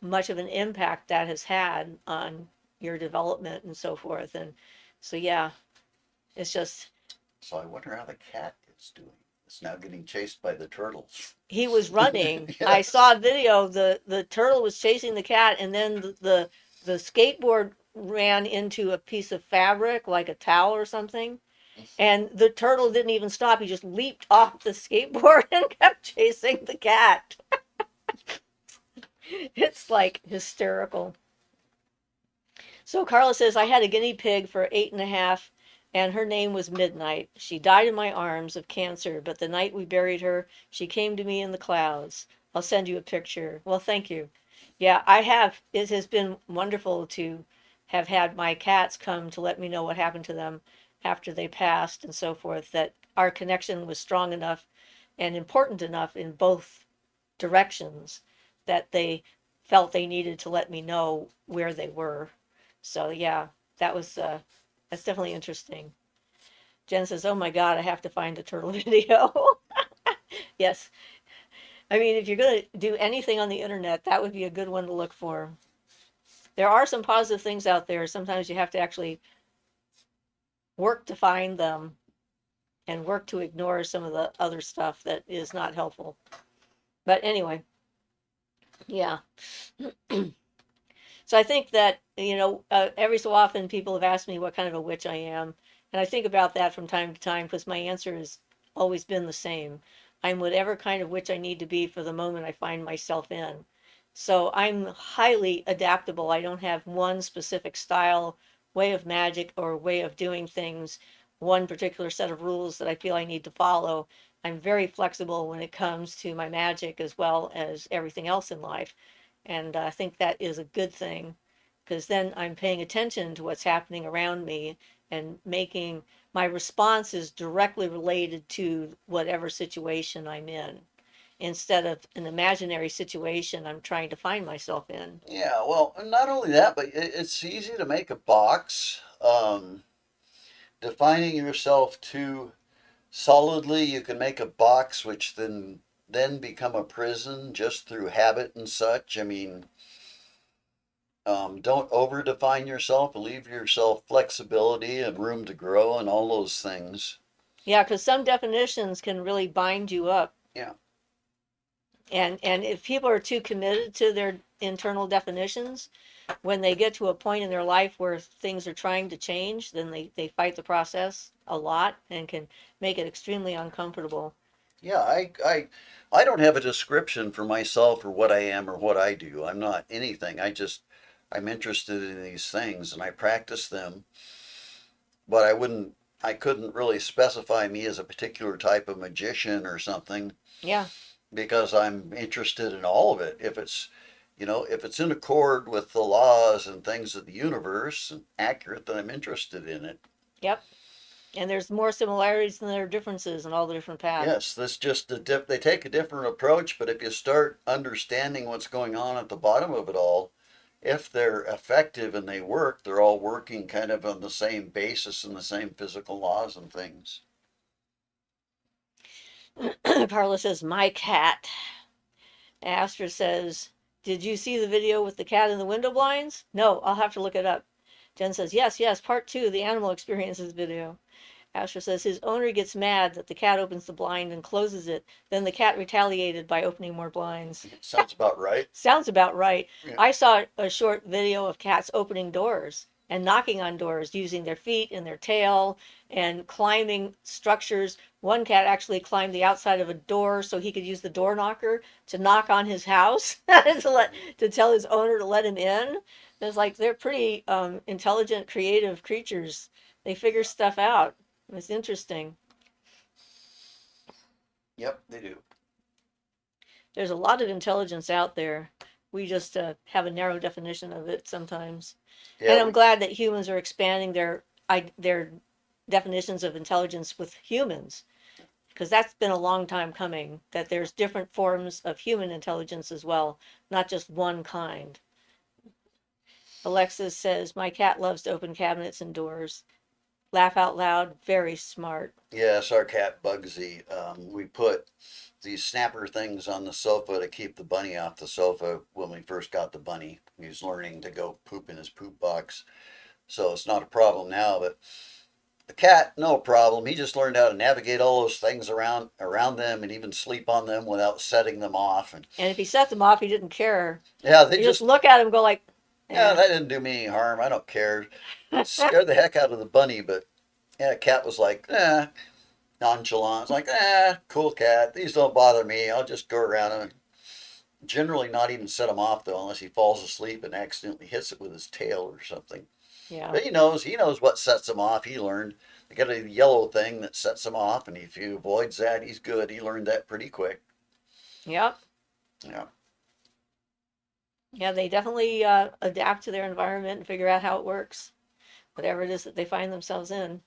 Speaker 1: much of an impact that has had on your development and so forth. And so yeah, it's just
Speaker 2: So I wonder how the cat is doing. It's now getting chased by the turtles.
Speaker 1: he was running. I saw
Speaker 2: Yes.
Speaker 1: a video. The turtle was chasing the cat, and then the skateboard ran into a piece of fabric like a towel or something. And the turtle didn't even stop. He just leaped off the skateboard and kept chasing the cat. It's like hysterical. So Carla says, I had a guinea pig for 8.5, and her name was Midnight. She died in my arms of cancer, but the night we buried her, she came to me in the clouds. I'll send you a picture. Well, thank you. Yeah, I have. It has been wonderful to have had my cats come to let me know what happened to them after they passed and so forth, that our connection was strong enough and important enough in both directions that they felt they needed to let me know where they were. So yeah, that was that's definitely interesting. Jen says, "Oh my God, I have to find the turtle video." Yes, I mean if you're gonna do anything on the internet, that would be a good one to look for. There are some positive things out there. Sometimes you have to actually work to find them and work to ignore some of the other stuff that is not helpful. But anyway, yeah. So I think that, every so often people have asked me what kind of a witch I am. And I think about that from time to time because my answer has always been the same. I'm whatever kind of witch I need to be for the moment I find myself in. So I'm highly adaptable. I don't have one specific style, way of magic, or way of doing things, one particular set of rules that I feel I need to follow. I'm very flexible when it comes to my magic as well as everything else in life. And I think that is a good thing because then I'm paying attention to what's happening around me and making my responses directly related to whatever situation I'm in instead of an imaginary situation I'm trying to find myself in.
Speaker 2: Yeah, well, not only that, but it's easy to make a box. Defining yourself too solidly, you can make a box which then become a prison just through habit and such. I mean, don't over define yourself. Leave yourself flexibility and room to grow and all those things.
Speaker 1: Yeah, because some definitions can really bind you up.
Speaker 2: Yeah.
Speaker 1: And if people are too committed to their internal definitions, when they get to a point in their life where things are trying to change, then they fight the process a lot and can make it extremely uncomfortable.
Speaker 2: Yeah, I don't have a description for myself or what I am or what I do. I'm not anything. I'm interested in these things and I practice them, but I couldn't really specify me as a particular type of magician or something.
Speaker 1: Yeah.
Speaker 2: because I'm interested in all of it. If it's, if it's in accord with the laws and things of the universe and accurate, then I'm interested in it.
Speaker 1: Yep. And there's more similarities than there are differences in all the different paths.
Speaker 2: Yes, this just they take a different approach, but if you start understanding what's going on at the bottom of it all, if they're effective and they work, they're all working kind of on the same basis and the same physical laws and things.
Speaker 1: Carla says, my cat. Astra says, did you see the video with the cat in the window blinds? No, I'll have to look it up. Jen says, yes, yes, part two, the animal experiences video. Asher says his owner gets mad that the cat opens the blind and closes it. Then the cat retaliated by opening more blinds.
Speaker 2: Sounds about right.
Speaker 1: Sounds about right.
Speaker 2: Yeah.
Speaker 1: I saw a short video of cats opening doors and knocking on doors using their feet and their tail and climbing structures. One cat actually climbed the outside of a door so he could use the door knocker to knock on his house to tell his owner to let him in. It's like they're pretty intelligent, creative creatures. They figure stuff out. It's interesting.
Speaker 2: Yep, they do.
Speaker 1: There's a lot of intelligence out there. We just have a narrow definition of it sometimes.
Speaker 2: Yeah,
Speaker 1: And I'm glad that humans are expanding their definitions of intelligence with humans, because that's been a long time coming, that there's different forms of human intelligence as well, not just one kind. Alexis says, my cat loves to open cabinets and doors. Laugh out loud, very smart.
Speaker 2: yes, our cat Bugsy. We put these snapper things on the sofa to keep the bunny off the sofa when we first got the bunny. He was learning to go poop in his poop box. So it's not a problem now, but the cat, no problem. He just learned how to navigate all those things around them and even sleep on them without setting them off. And
Speaker 1: And if he set them off, he didn't care.
Speaker 2: yeah, they
Speaker 1: You just look at him and go like,
Speaker 2: yeah, that didn't do me any harm. I don't care. It scared the heck out of the bunny, but yeah, the cat was like, nonchalant. It's like, cool cat. These don't bother me. I'll just go around him. Generally, not even set him off though, unless he falls asleep and accidentally hits it with his tail or something.
Speaker 1: Yeah.
Speaker 2: But he knows what sets him off. He learned. They got a yellow thing that sets him off, and if he avoids that, he's good. He learned that pretty quick.
Speaker 1: Yep.
Speaker 2: Yeah.
Speaker 1: Yeah, they definitely adapt to their environment and figure out how it works, whatever it is that they find themselves in.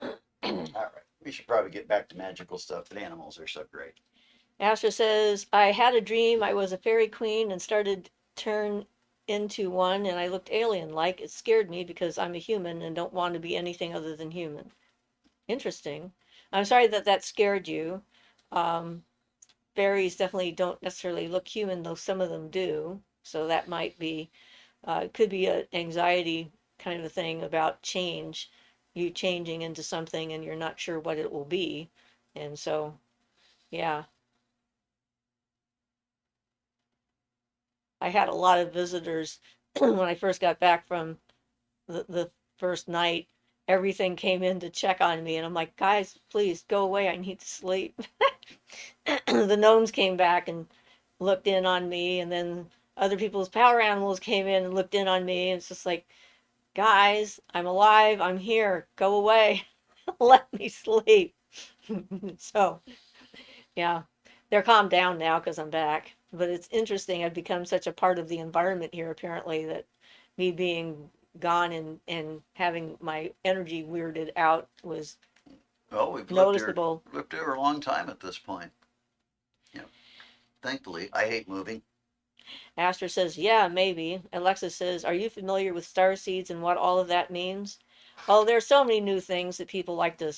Speaker 2: All right. We should probably get back to magical stuff, but animals are so great.
Speaker 1: Astra says, I had a dream I was a fairy queen and started turn into one and I looked alien-like. It scared me because I'm a human and don't want to be anything other than human. Interesting. I'm sorry that that scared you. Um, Fairies definitely don't necessarily look human, though some of them do. So that might be, could be an anxiety kind of a thing about change, you changing into something and you're not sure what it will be. And so, yeah, I had a lot of visitors when I first got back from the first night. Everything came in to check on me, and I'm like, guys, please go away. I need to sleep. The gnomes came back and looked in on me, and then other people's power animals came in and looked in on me. And it's just like, guys, I'm alive. I'm here. Go away. Let me sleep. So, yeah, they're calmed down now because I'm back. But it's interesting. I've become such a part of the environment here, apparently, that me being gone and having my energy weirded out was
Speaker 2: Well, we've
Speaker 1: noticeable.
Speaker 2: lived here a long time at this point. Yeah. Thankfully, I hate moving.
Speaker 1: Astor says, yeah, maybe. Alexa says, are you familiar with star seeds and what all of that means? Well, there's so many new things that people like to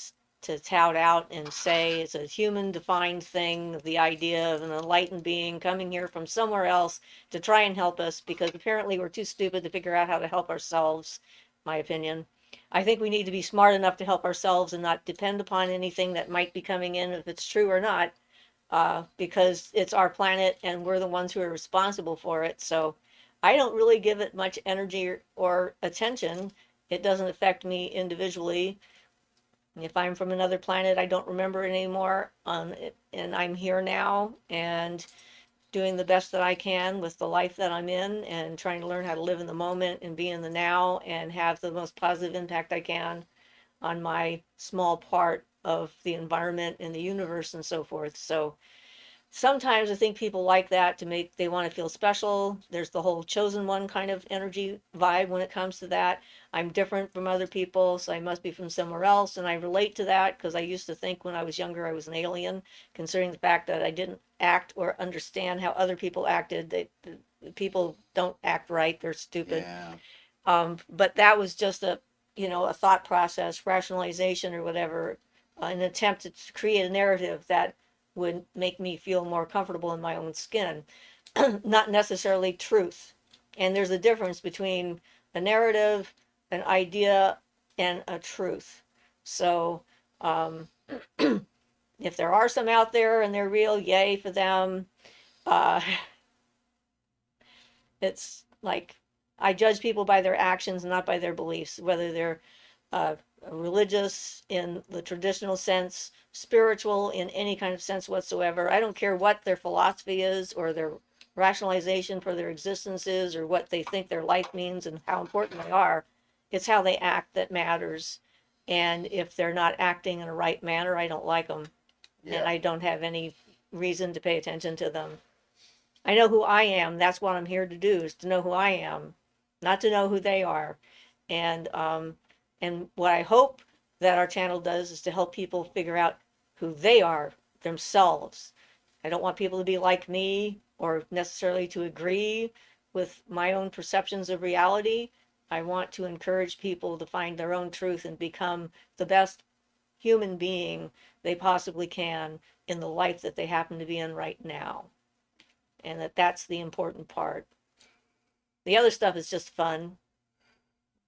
Speaker 1: tout out and say it's a human defined thing, the idea of an enlightened being coming here from somewhere else to try and help us because apparently we're too stupid to figure out how to help ourselves, my opinion. I think we need to be smart enough to help ourselves and not depend upon anything that might be coming in, if it's true or not, because it's our planet and we're the ones who are responsible for it. So I don't really give it much energy or attention. It doesn't affect me individually. If I'm from another planet, I don't remember it anymore. And I'm here now and doing the best that I can with the life that I'm in and trying to learn how to live in the moment and be in the now and have the most positive impact I can on my small part of the environment and the universe and so forth. So sometimes I think people like that to make, they want to feel special. There's the whole chosen one kind of energy vibe when it comes to that. I'm different from other people, so I must be from somewhere else. And I relate to that because I used to think when I was younger I was an alien, considering the fact that I didn't act or understand how other people acted. People don't act right, they're stupid.
Speaker 2: Yeah.
Speaker 1: But that was just a, a thought process, rationalization or whatever, an attempt to create a narrative that would make me feel more comfortable in my own skin, not necessarily truth. And there's a difference between a narrative, an idea, and a truth. So, um, if there are some out there and they're real, yay for them. Uh, It's like I judge people by their actions, not by their beliefs, whether they're uh, religious in the traditional sense, spiritual in any kind of sense whatsoever. I don't care what their philosophy is or their rationalization for their existence is or what they think their life means and how important they are. It's how they act that matters. And if they're not acting in a right manner, I don't like them. And
Speaker 2: Yeah.
Speaker 1: I don't have any reason to pay attention to them. I know who I am. That's what I'm here to do, is to know who I am, not to know who they are. And what I hope that our channel does is to help people figure out who they are themselves. I don't want people to be like me or necessarily to agree with my own perceptions of reality. I want to encourage people to find their own truth and become the best human being they possibly can in the life that they happen to be in right now, and that's the important part. The other stuff is just fun,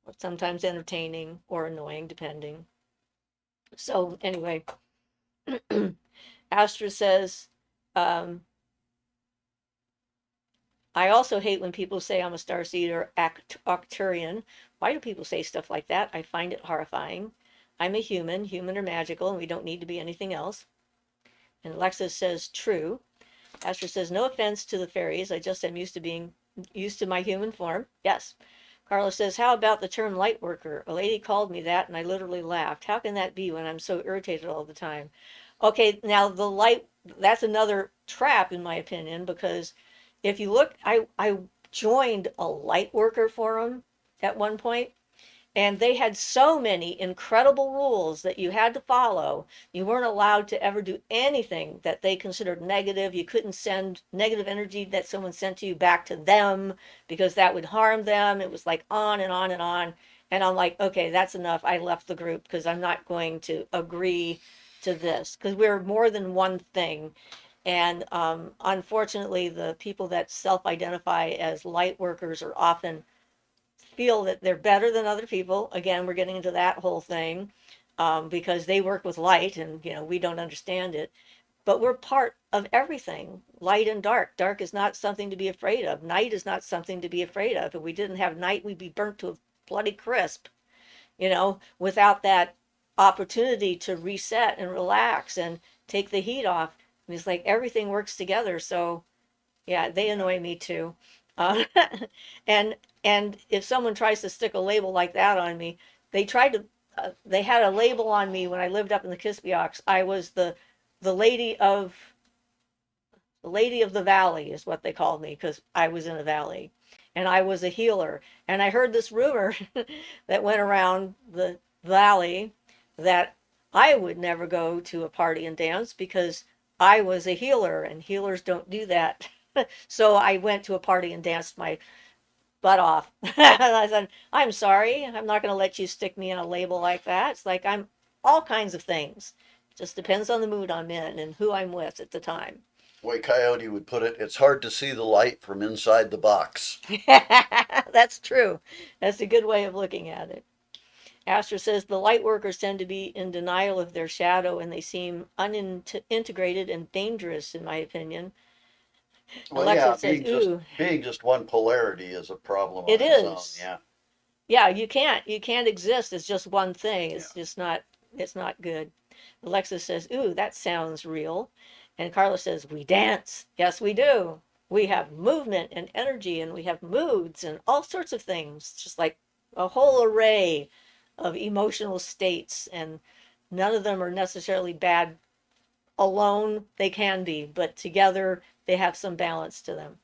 Speaker 1: or sometimes entertaining or annoying, depending. So anyway, Astra says, um, I also hate when people say I'm a starseed or Arcturian. Why do people say stuff like that? I find it horrifying. I'm a human. Human are magical, and we don't need to be anything else. And Alexis says, true. Astra says, no offense to the fairies. I just am used to my human form. Yes. Carlos says, how about the term light worker? A lady called me that and I literally laughed. How can that be when I'm so irritated all the time? Okay, now that's another trap in my opinion, because if you look, I joined a light worker forum at one point, and they had so many incredible rules that you had to follow. You weren't allowed to ever do anything that they considered negative. You couldn't send negative energy that someone sent to you back to them because that would harm them. It was like on and on and on. And I'm like, okay, that's enough. I left the group because I'm not going to agree to this, because we're more than one thing. And unfortunately, the people that self identify as light workers are often feel that they're better than other people. Again, we're getting into that whole thing, because they work with light and, we don't understand it. But we're part of everything, light and dark. Dark is not something to be afraid of. Night is not something to be afraid of. If we didn't have night, we'd be burnt to a bloody crisp, without that opportunity to reset and relax and take the heat off. And it's like everything works together. So yeah, they annoy me too. Uh, and and if someone tries to stick a label like that on me, they tried to. They had a label on me when I lived up in the Kispiox. I was the lady of the lady of the valley is what they called me, because I was in a valley, and I was a healer. And I heard this rumor that went around the valley that I would never go to a party and dance because I was a healer, and healers don't do that. So I went to a party and danced my butt off. And I said, I'm sorry, I'm not going to let you stick me in a label like that. It's like I'm all kinds of things. It just depends on the mood I'm in and who I'm with at the time.
Speaker 2: The way Coyote would put it, it's hard to see the light from inside the box.
Speaker 1: That's true. That's a good way of looking at it. Astor says the light workers tend to be in denial of their shadow and they seem unintegrated and dangerous, in my opinion.
Speaker 2: Well, yeah,
Speaker 1: Alexa says, ooh,
Speaker 2: being just one polarity is a problem
Speaker 1: it
Speaker 2: on its own.
Speaker 1: is.
Speaker 2: Yeah.
Speaker 1: Yeah, you can't exist as just one thing.
Speaker 2: Yeah.
Speaker 1: It's not good. Alexa says, ooh, that sounds real. And Carla says, we dance. Yes, we do. We have movement and energy and we have moods and all sorts of things, just like a whole array of emotional states and none of them are necessarily bad alone. They can be, but together they have some balance to them.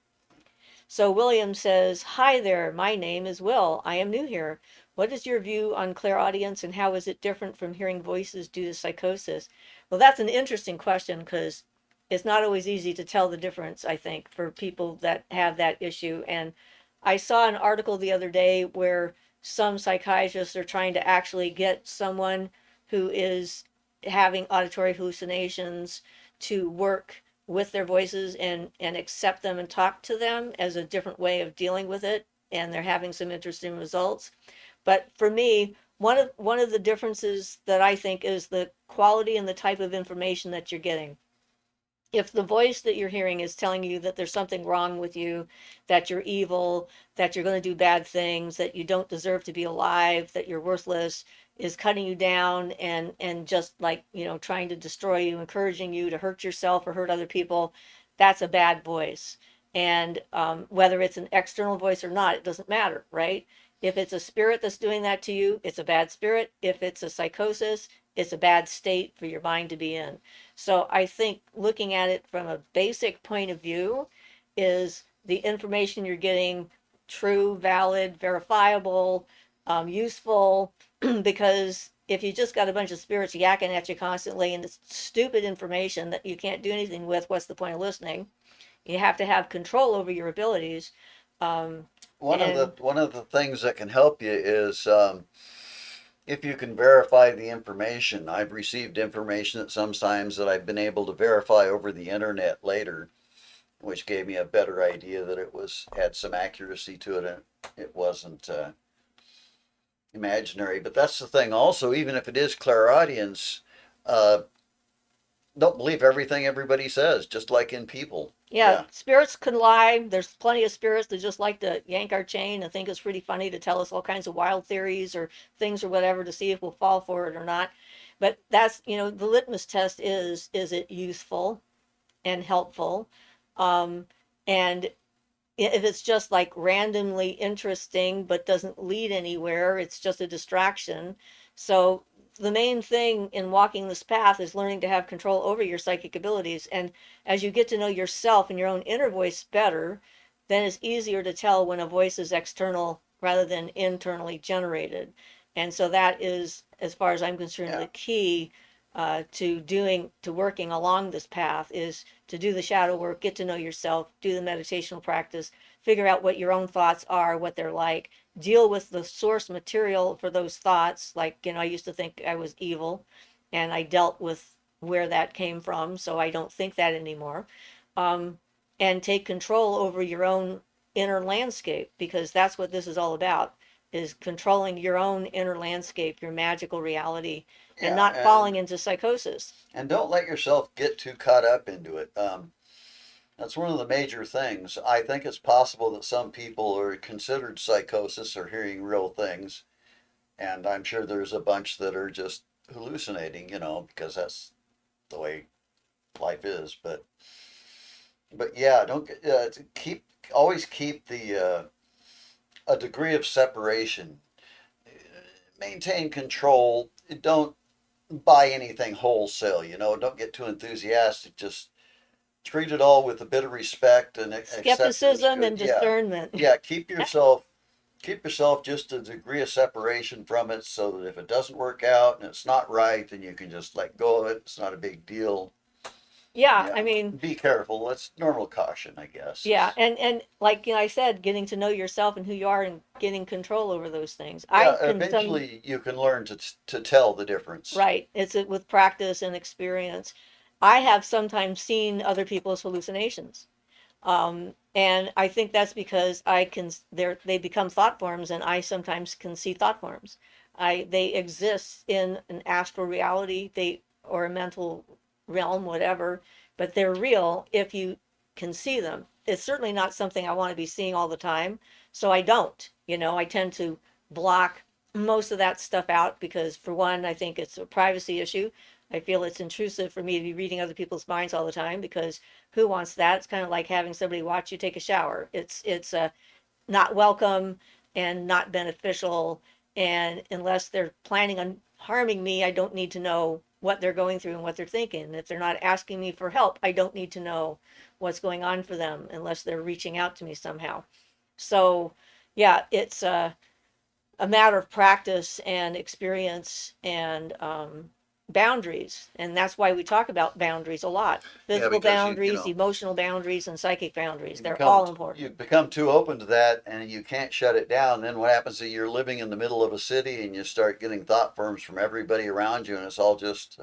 Speaker 1: So William says, "Hi there, my name is Will. I am new here. What is your view on clairaudience and how is it different from hearing voices due to psychosis?" Well, that's an interesting question because it's not always easy to tell the difference, I think, for people that have that issue. And I saw an article the other day where some psychiatrists are trying to actually get someone who is having auditory hallucinations to work with their voices and accept them and talk to them as a different way of dealing with it, and they're having some interesting results. But for me, one of the differences that I think is the quality and the type of information that you're getting. If the voice that you're hearing is telling you that there's something wrong with you, that you're evil, that you're going to do bad things, that you don't deserve to be alive, that you're worthless, is cutting you down and just like, trying to destroy you, encouraging you to hurt yourself or hurt other people, that's a bad voice. And whether it's an external voice or not, it doesn't matter, right? If it's a spirit that's doing that to you, it's a bad spirit. If it's a psychosis, it's a bad state for your mind to be in. So I think looking at it from a basic point of view is the information you're getting true, valid, verifiable, useful, because if you just got a bunch of spirits yakking at you constantly and it's stupid information that you can't do anything with, what's the point of listening? You have to have control over your abilities. Um, and
Speaker 2: One of the things that can help you is if you can verify the information. I've received information that sometimes that I've been able to verify over the internet later, which gave me a better idea that it was had some accuracy to it and it wasn't imaginary. But that's the thing. Also, even if it is clairaudience, uh, don't believe everything everybody says. Just like in people.
Speaker 1: yeah,
Speaker 2: Yeah,
Speaker 1: spirits can lie. There's plenty of spirits that just like to yank our chain and think it's pretty funny to tell us all kinds of wild theories or things or whatever to see if we'll fall for it or not. But that's, the litmus test is it useful and helpful? Um, and if it's just like randomly interesting but doesn't lead anywhere, it's just a distraction. So the main thing in walking this path is learning to have control over your psychic abilities. And as you get to know yourself and your own inner voice better, then it's easier to tell when a voice is external rather than internally generated. And so that is, as far as I'm concerned,
Speaker 2: yeah,
Speaker 1: the key to working along this path is to do the shadow work, get to know yourself, do the meditational practice, figure out what your own thoughts are, what they're like, deal with the source material for those thoughts. Like, I used to think I was evil and I dealt with where that came from, so I don't think that anymore. Um, and take control over your own inner landscape, because that's what this is all about, is controlling your own inner landscape, your magical reality, and
Speaker 2: yeah,
Speaker 1: not falling into psychosis.
Speaker 2: and don't let yourself get too caught up into it. That's one of the major things. I think it's possible that some people are considered psychosis or hearing real things, and I'm sure there's a bunch that are just hallucinating, because that's the way life is. But yeah, don't keep always keep the a degree of separation. Maintain control. Don't buy anything wholesale. Don't get too enthusiastic. Just treat it all with a bit of respect and accept it as
Speaker 1: Skepticism
Speaker 2: good.
Speaker 1: and
Speaker 2: Yeah,
Speaker 1: discernment.
Speaker 2: yeah. Keep yourself just a degree of separation from it, so that if it doesn't work out and it's not right, then you can just let go of it. It's not a big deal.
Speaker 1: Yeah, I
Speaker 2: Yeah.
Speaker 1: mean,
Speaker 2: Be careful. That's normal caution, I guess.
Speaker 1: yeah, and like I said, getting to know yourself and who you are and getting control over those things.
Speaker 2: Yeah.
Speaker 1: I can some
Speaker 2: Eventually, you can learn to tell the difference.
Speaker 1: Right, it's with practice and experience. I have sometimes seen other people's hallucinations. And I think that's because they become thought forms, and I sometimes can see thought forms. They exist in an astral reality, or a mental realm, whatever, but they're real if you can see them. It's certainly not something I want to be seeing all the time, so I don't. I tend to block most of that stuff out because, for one, I think it's a privacy issue. I feel it's intrusive for me to be reading other people's minds all the time, because who wants that? It's kind of like having somebody watch you take a shower. It's not welcome and not beneficial. And unless they're planning on harming me, I don't need to know what they're going through and what they're thinking. And if they're not asking me for help, I don't need to know what's going on for them unless they're reaching out to me somehow. So, yeah, it's a matter of practice and experience and boundaries. And that's why we talk about boundaries a lot.
Speaker 2: Yeah,
Speaker 1: Physical
Speaker 2: because
Speaker 1: boundaries, emotional boundaries, and psychic boundaries.
Speaker 2: you
Speaker 1: They're
Speaker 2: become
Speaker 1: all important.
Speaker 2: you become too open to that and you can't shut it down. Then what happens is you're living in the middle of a city and you start getting thought forms from everybody around you, and it's all just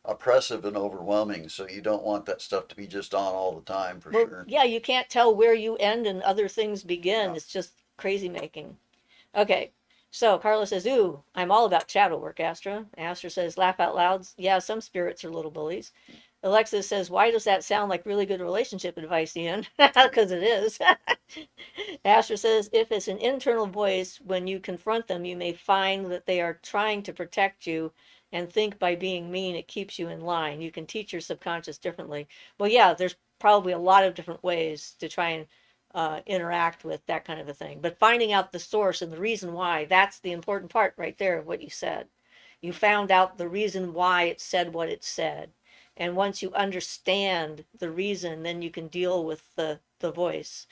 Speaker 2: oppressive and overwhelming. So you don't want that stuff to be just on all the time, for
Speaker 1: Well,
Speaker 2: sure.
Speaker 1: yeah, you can't tell where you end and other things begin.
Speaker 2: Yeah.
Speaker 1: It's just crazy making. Okay. So Carla says, ooh, I'm all about shadow work, Astra. Astra says, laugh out loud. Yeah, some spirits are little bullies. Alexis says, why does that sound like really good relationship advice, Ian? Because it is. Astra says, if it's an internal voice, when you confront them, you may find that they are trying to protect you and think by being mean, it keeps you in line. You can teach your subconscious differently. Well, yeah, there's probably a lot of different ways to try and interact with that kind of a thing. But finding out the source and the reason why, that's the important part right there of what you said. You found out the reason why it said what it said. And once you understand the reason, then you can deal with the voice.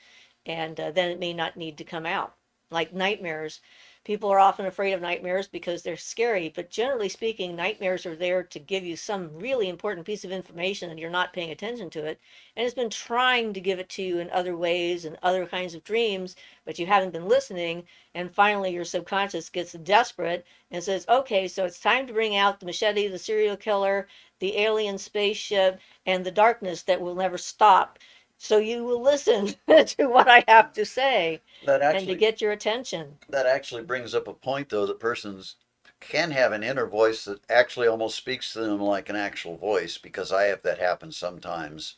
Speaker 1: And then it may not need to come out. Like nightmares. People are often afraid of nightmares because they're scary, but generally speaking, nightmares are there to give you some really important piece of information and you're not paying attention to it. And it's been trying to give it to you in other ways and other kinds of dreams, but you haven't been listening. And finally, your subconscious gets desperate and says, okay, so it's time to bring out the machete, the serial killer, the alien spaceship, and the darkness that will never stop. So you will listen to what I have to say
Speaker 2: That
Speaker 1: and to
Speaker 2: actually
Speaker 1: get your attention.
Speaker 2: that actually brings up a point though that persons can have an inner voice that actually almost speaks to them like an actual voice, because I have that happen sometimes.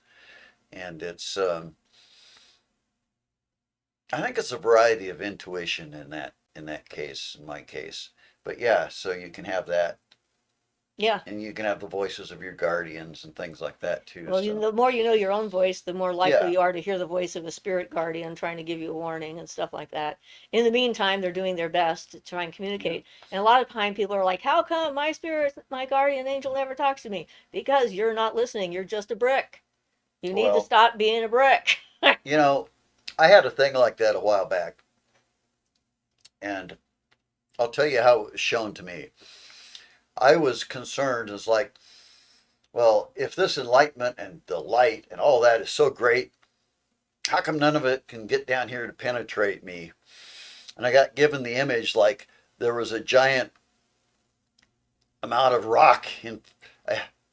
Speaker 2: And it's I think it's a variety of intuition in that case, in my case. But yeah, so you can have that,
Speaker 1: Yeah.
Speaker 2: and you can have the voices of your guardians and things like that too.
Speaker 1: Well,
Speaker 2: So
Speaker 1: the more you know your own voice, the more likely
Speaker 2: yeah,
Speaker 1: you are to hear the voice of a spirit guardian trying to give you a warning and stuff like that. In the meantime, they're doing their best to try and
Speaker 2: yeah.
Speaker 1: communicate. And a lot of time people are like, how come my spirit, my guardian angel never talks to me? Because you're not listening. You're just a brick. You need to
Speaker 2: Well,
Speaker 1: stop being a brick.
Speaker 2: you know, I had a thing like that a while back, and I'll tell you how it was shown to me. I was concerned as like, well, if this enlightenment and the light and all that is so great, how come none of it can get down here to penetrate me? And I got given the image like there was a giant amount of rock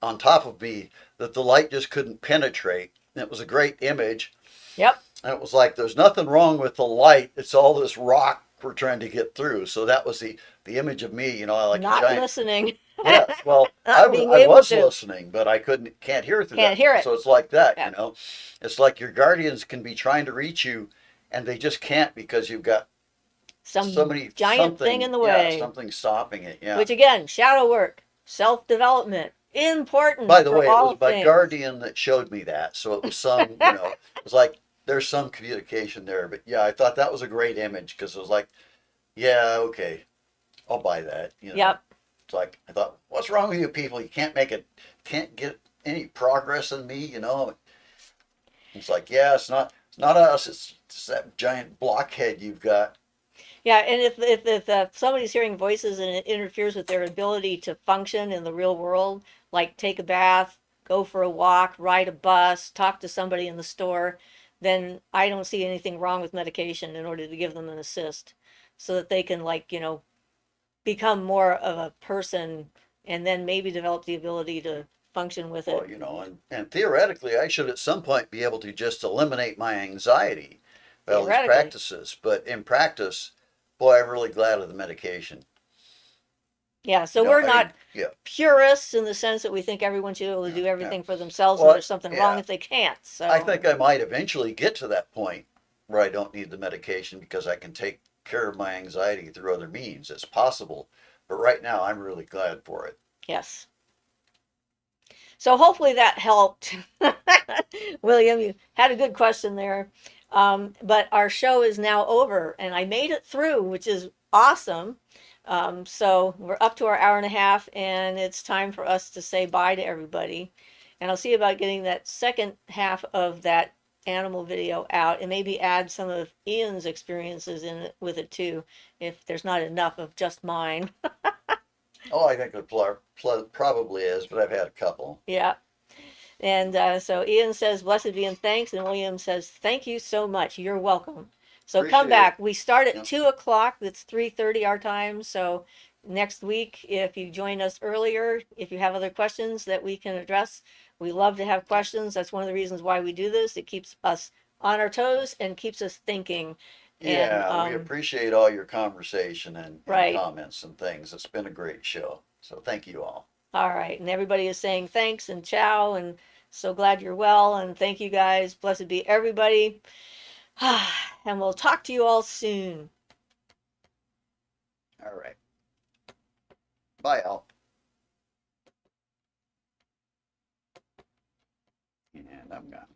Speaker 2: on top of me that the light just couldn't penetrate. And it was a great image.
Speaker 1: Yep.
Speaker 2: And it was like there's nothing wrong with the light. It's all this rock we're trying to get through. So that was the image of me, like a
Speaker 1: Not
Speaker 2: giant.
Speaker 1: listening.
Speaker 2: Yeah, well,
Speaker 1: Not being
Speaker 2: I
Speaker 1: able
Speaker 2: was
Speaker 1: to.
Speaker 2: listening, but I can't hear through
Speaker 1: Can't
Speaker 2: that.
Speaker 1: hear it.
Speaker 2: So it's like that,
Speaker 1: Yeah.
Speaker 2: It's like your guardians can be trying to reach you, and they just can't because you've got so
Speaker 1: Some
Speaker 2: many
Speaker 1: giant thing in the
Speaker 2: yeah,
Speaker 1: way.
Speaker 2: something stopping it. Yeah.
Speaker 1: Which again, shadow work, self development,
Speaker 2: By
Speaker 1: important
Speaker 2: the
Speaker 1: for
Speaker 2: way, it
Speaker 1: all
Speaker 2: was my
Speaker 1: things.
Speaker 2: guardian that showed me that, so it was it was like there's some communication there. But yeah, I thought that was a great image because it was like, yeah, okay, I'll buy that.
Speaker 1: Yep.
Speaker 2: It's like I thought, what's wrong with you people? You can't make it, can't get any progress in me. It's like, yeah, it's not us. It's that giant blockhead you've got.
Speaker 1: Yeah, and if somebody's hearing voices and it interferes with their ability to function in the real world, like take a bath, go for a walk, ride a bus, talk to somebody in the store, then I don't see anything wrong with medication in order to give them an assist so that they can become more of a person and then maybe develop the ability to function with
Speaker 2: Well,
Speaker 1: it.
Speaker 2: and theoretically, I should at some point be able to just eliminate my anxiety by all these
Speaker 1: Theoretically.
Speaker 2: practices. But in practice, boy, I'm really glad of the medication.
Speaker 1: Yeah, so we're
Speaker 2: I mean,
Speaker 1: not
Speaker 2: yeah,
Speaker 1: purists in the sense that we think everyone should be able to
Speaker 2: yeah,
Speaker 1: do
Speaker 2: yeah.
Speaker 1: everything for themselves and
Speaker 2: Well,
Speaker 1: there's something wrong
Speaker 2: yeah,
Speaker 1: if they can't.
Speaker 2: I
Speaker 1: So,
Speaker 2: think I might eventually get to that point where I don't need the medication because I can take care of my anxiety through other means. It's possible. But right now, I'm really glad for it.
Speaker 1: yes. So hopefully that helped. William, you had a good question there. But our show is now over and I made it through, which is awesome. So we're up to our hour and a half, and it's time for us to say bye to everybody. And I'll see about getting that second half of that animal video out and maybe add some of Ian's experiences in it with it too, if there's not enough of just mine.
Speaker 2: Oh, I think it probably is, but I've had a couple.
Speaker 1: Yeah. And so Ian says, blessed be and thanks. And William says, thank you so much. You're welcome. So come
Speaker 2: Appreciate it.
Speaker 1: back. We start at
Speaker 2: Yep.
Speaker 1: 2 o'clock. That's 3:30 our time. So next week, if you join us earlier, if you have other questions that we can address, we love to have questions. That's one of the reasons why we do this. It keeps us on our toes and keeps us thinking. And
Speaker 2: Yeah, we appreciate all your conversation and
Speaker 1: right.
Speaker 2: comments and things. It's been a great show. So thank you all.
Speaker 1: All right. And everybody is saying thanks and ciao and so glad you're well. And thank you guys. Blessed be everybody. And we'll talk to you all soon.
Speaker 2: All right. Bye, Al. And I'm gone.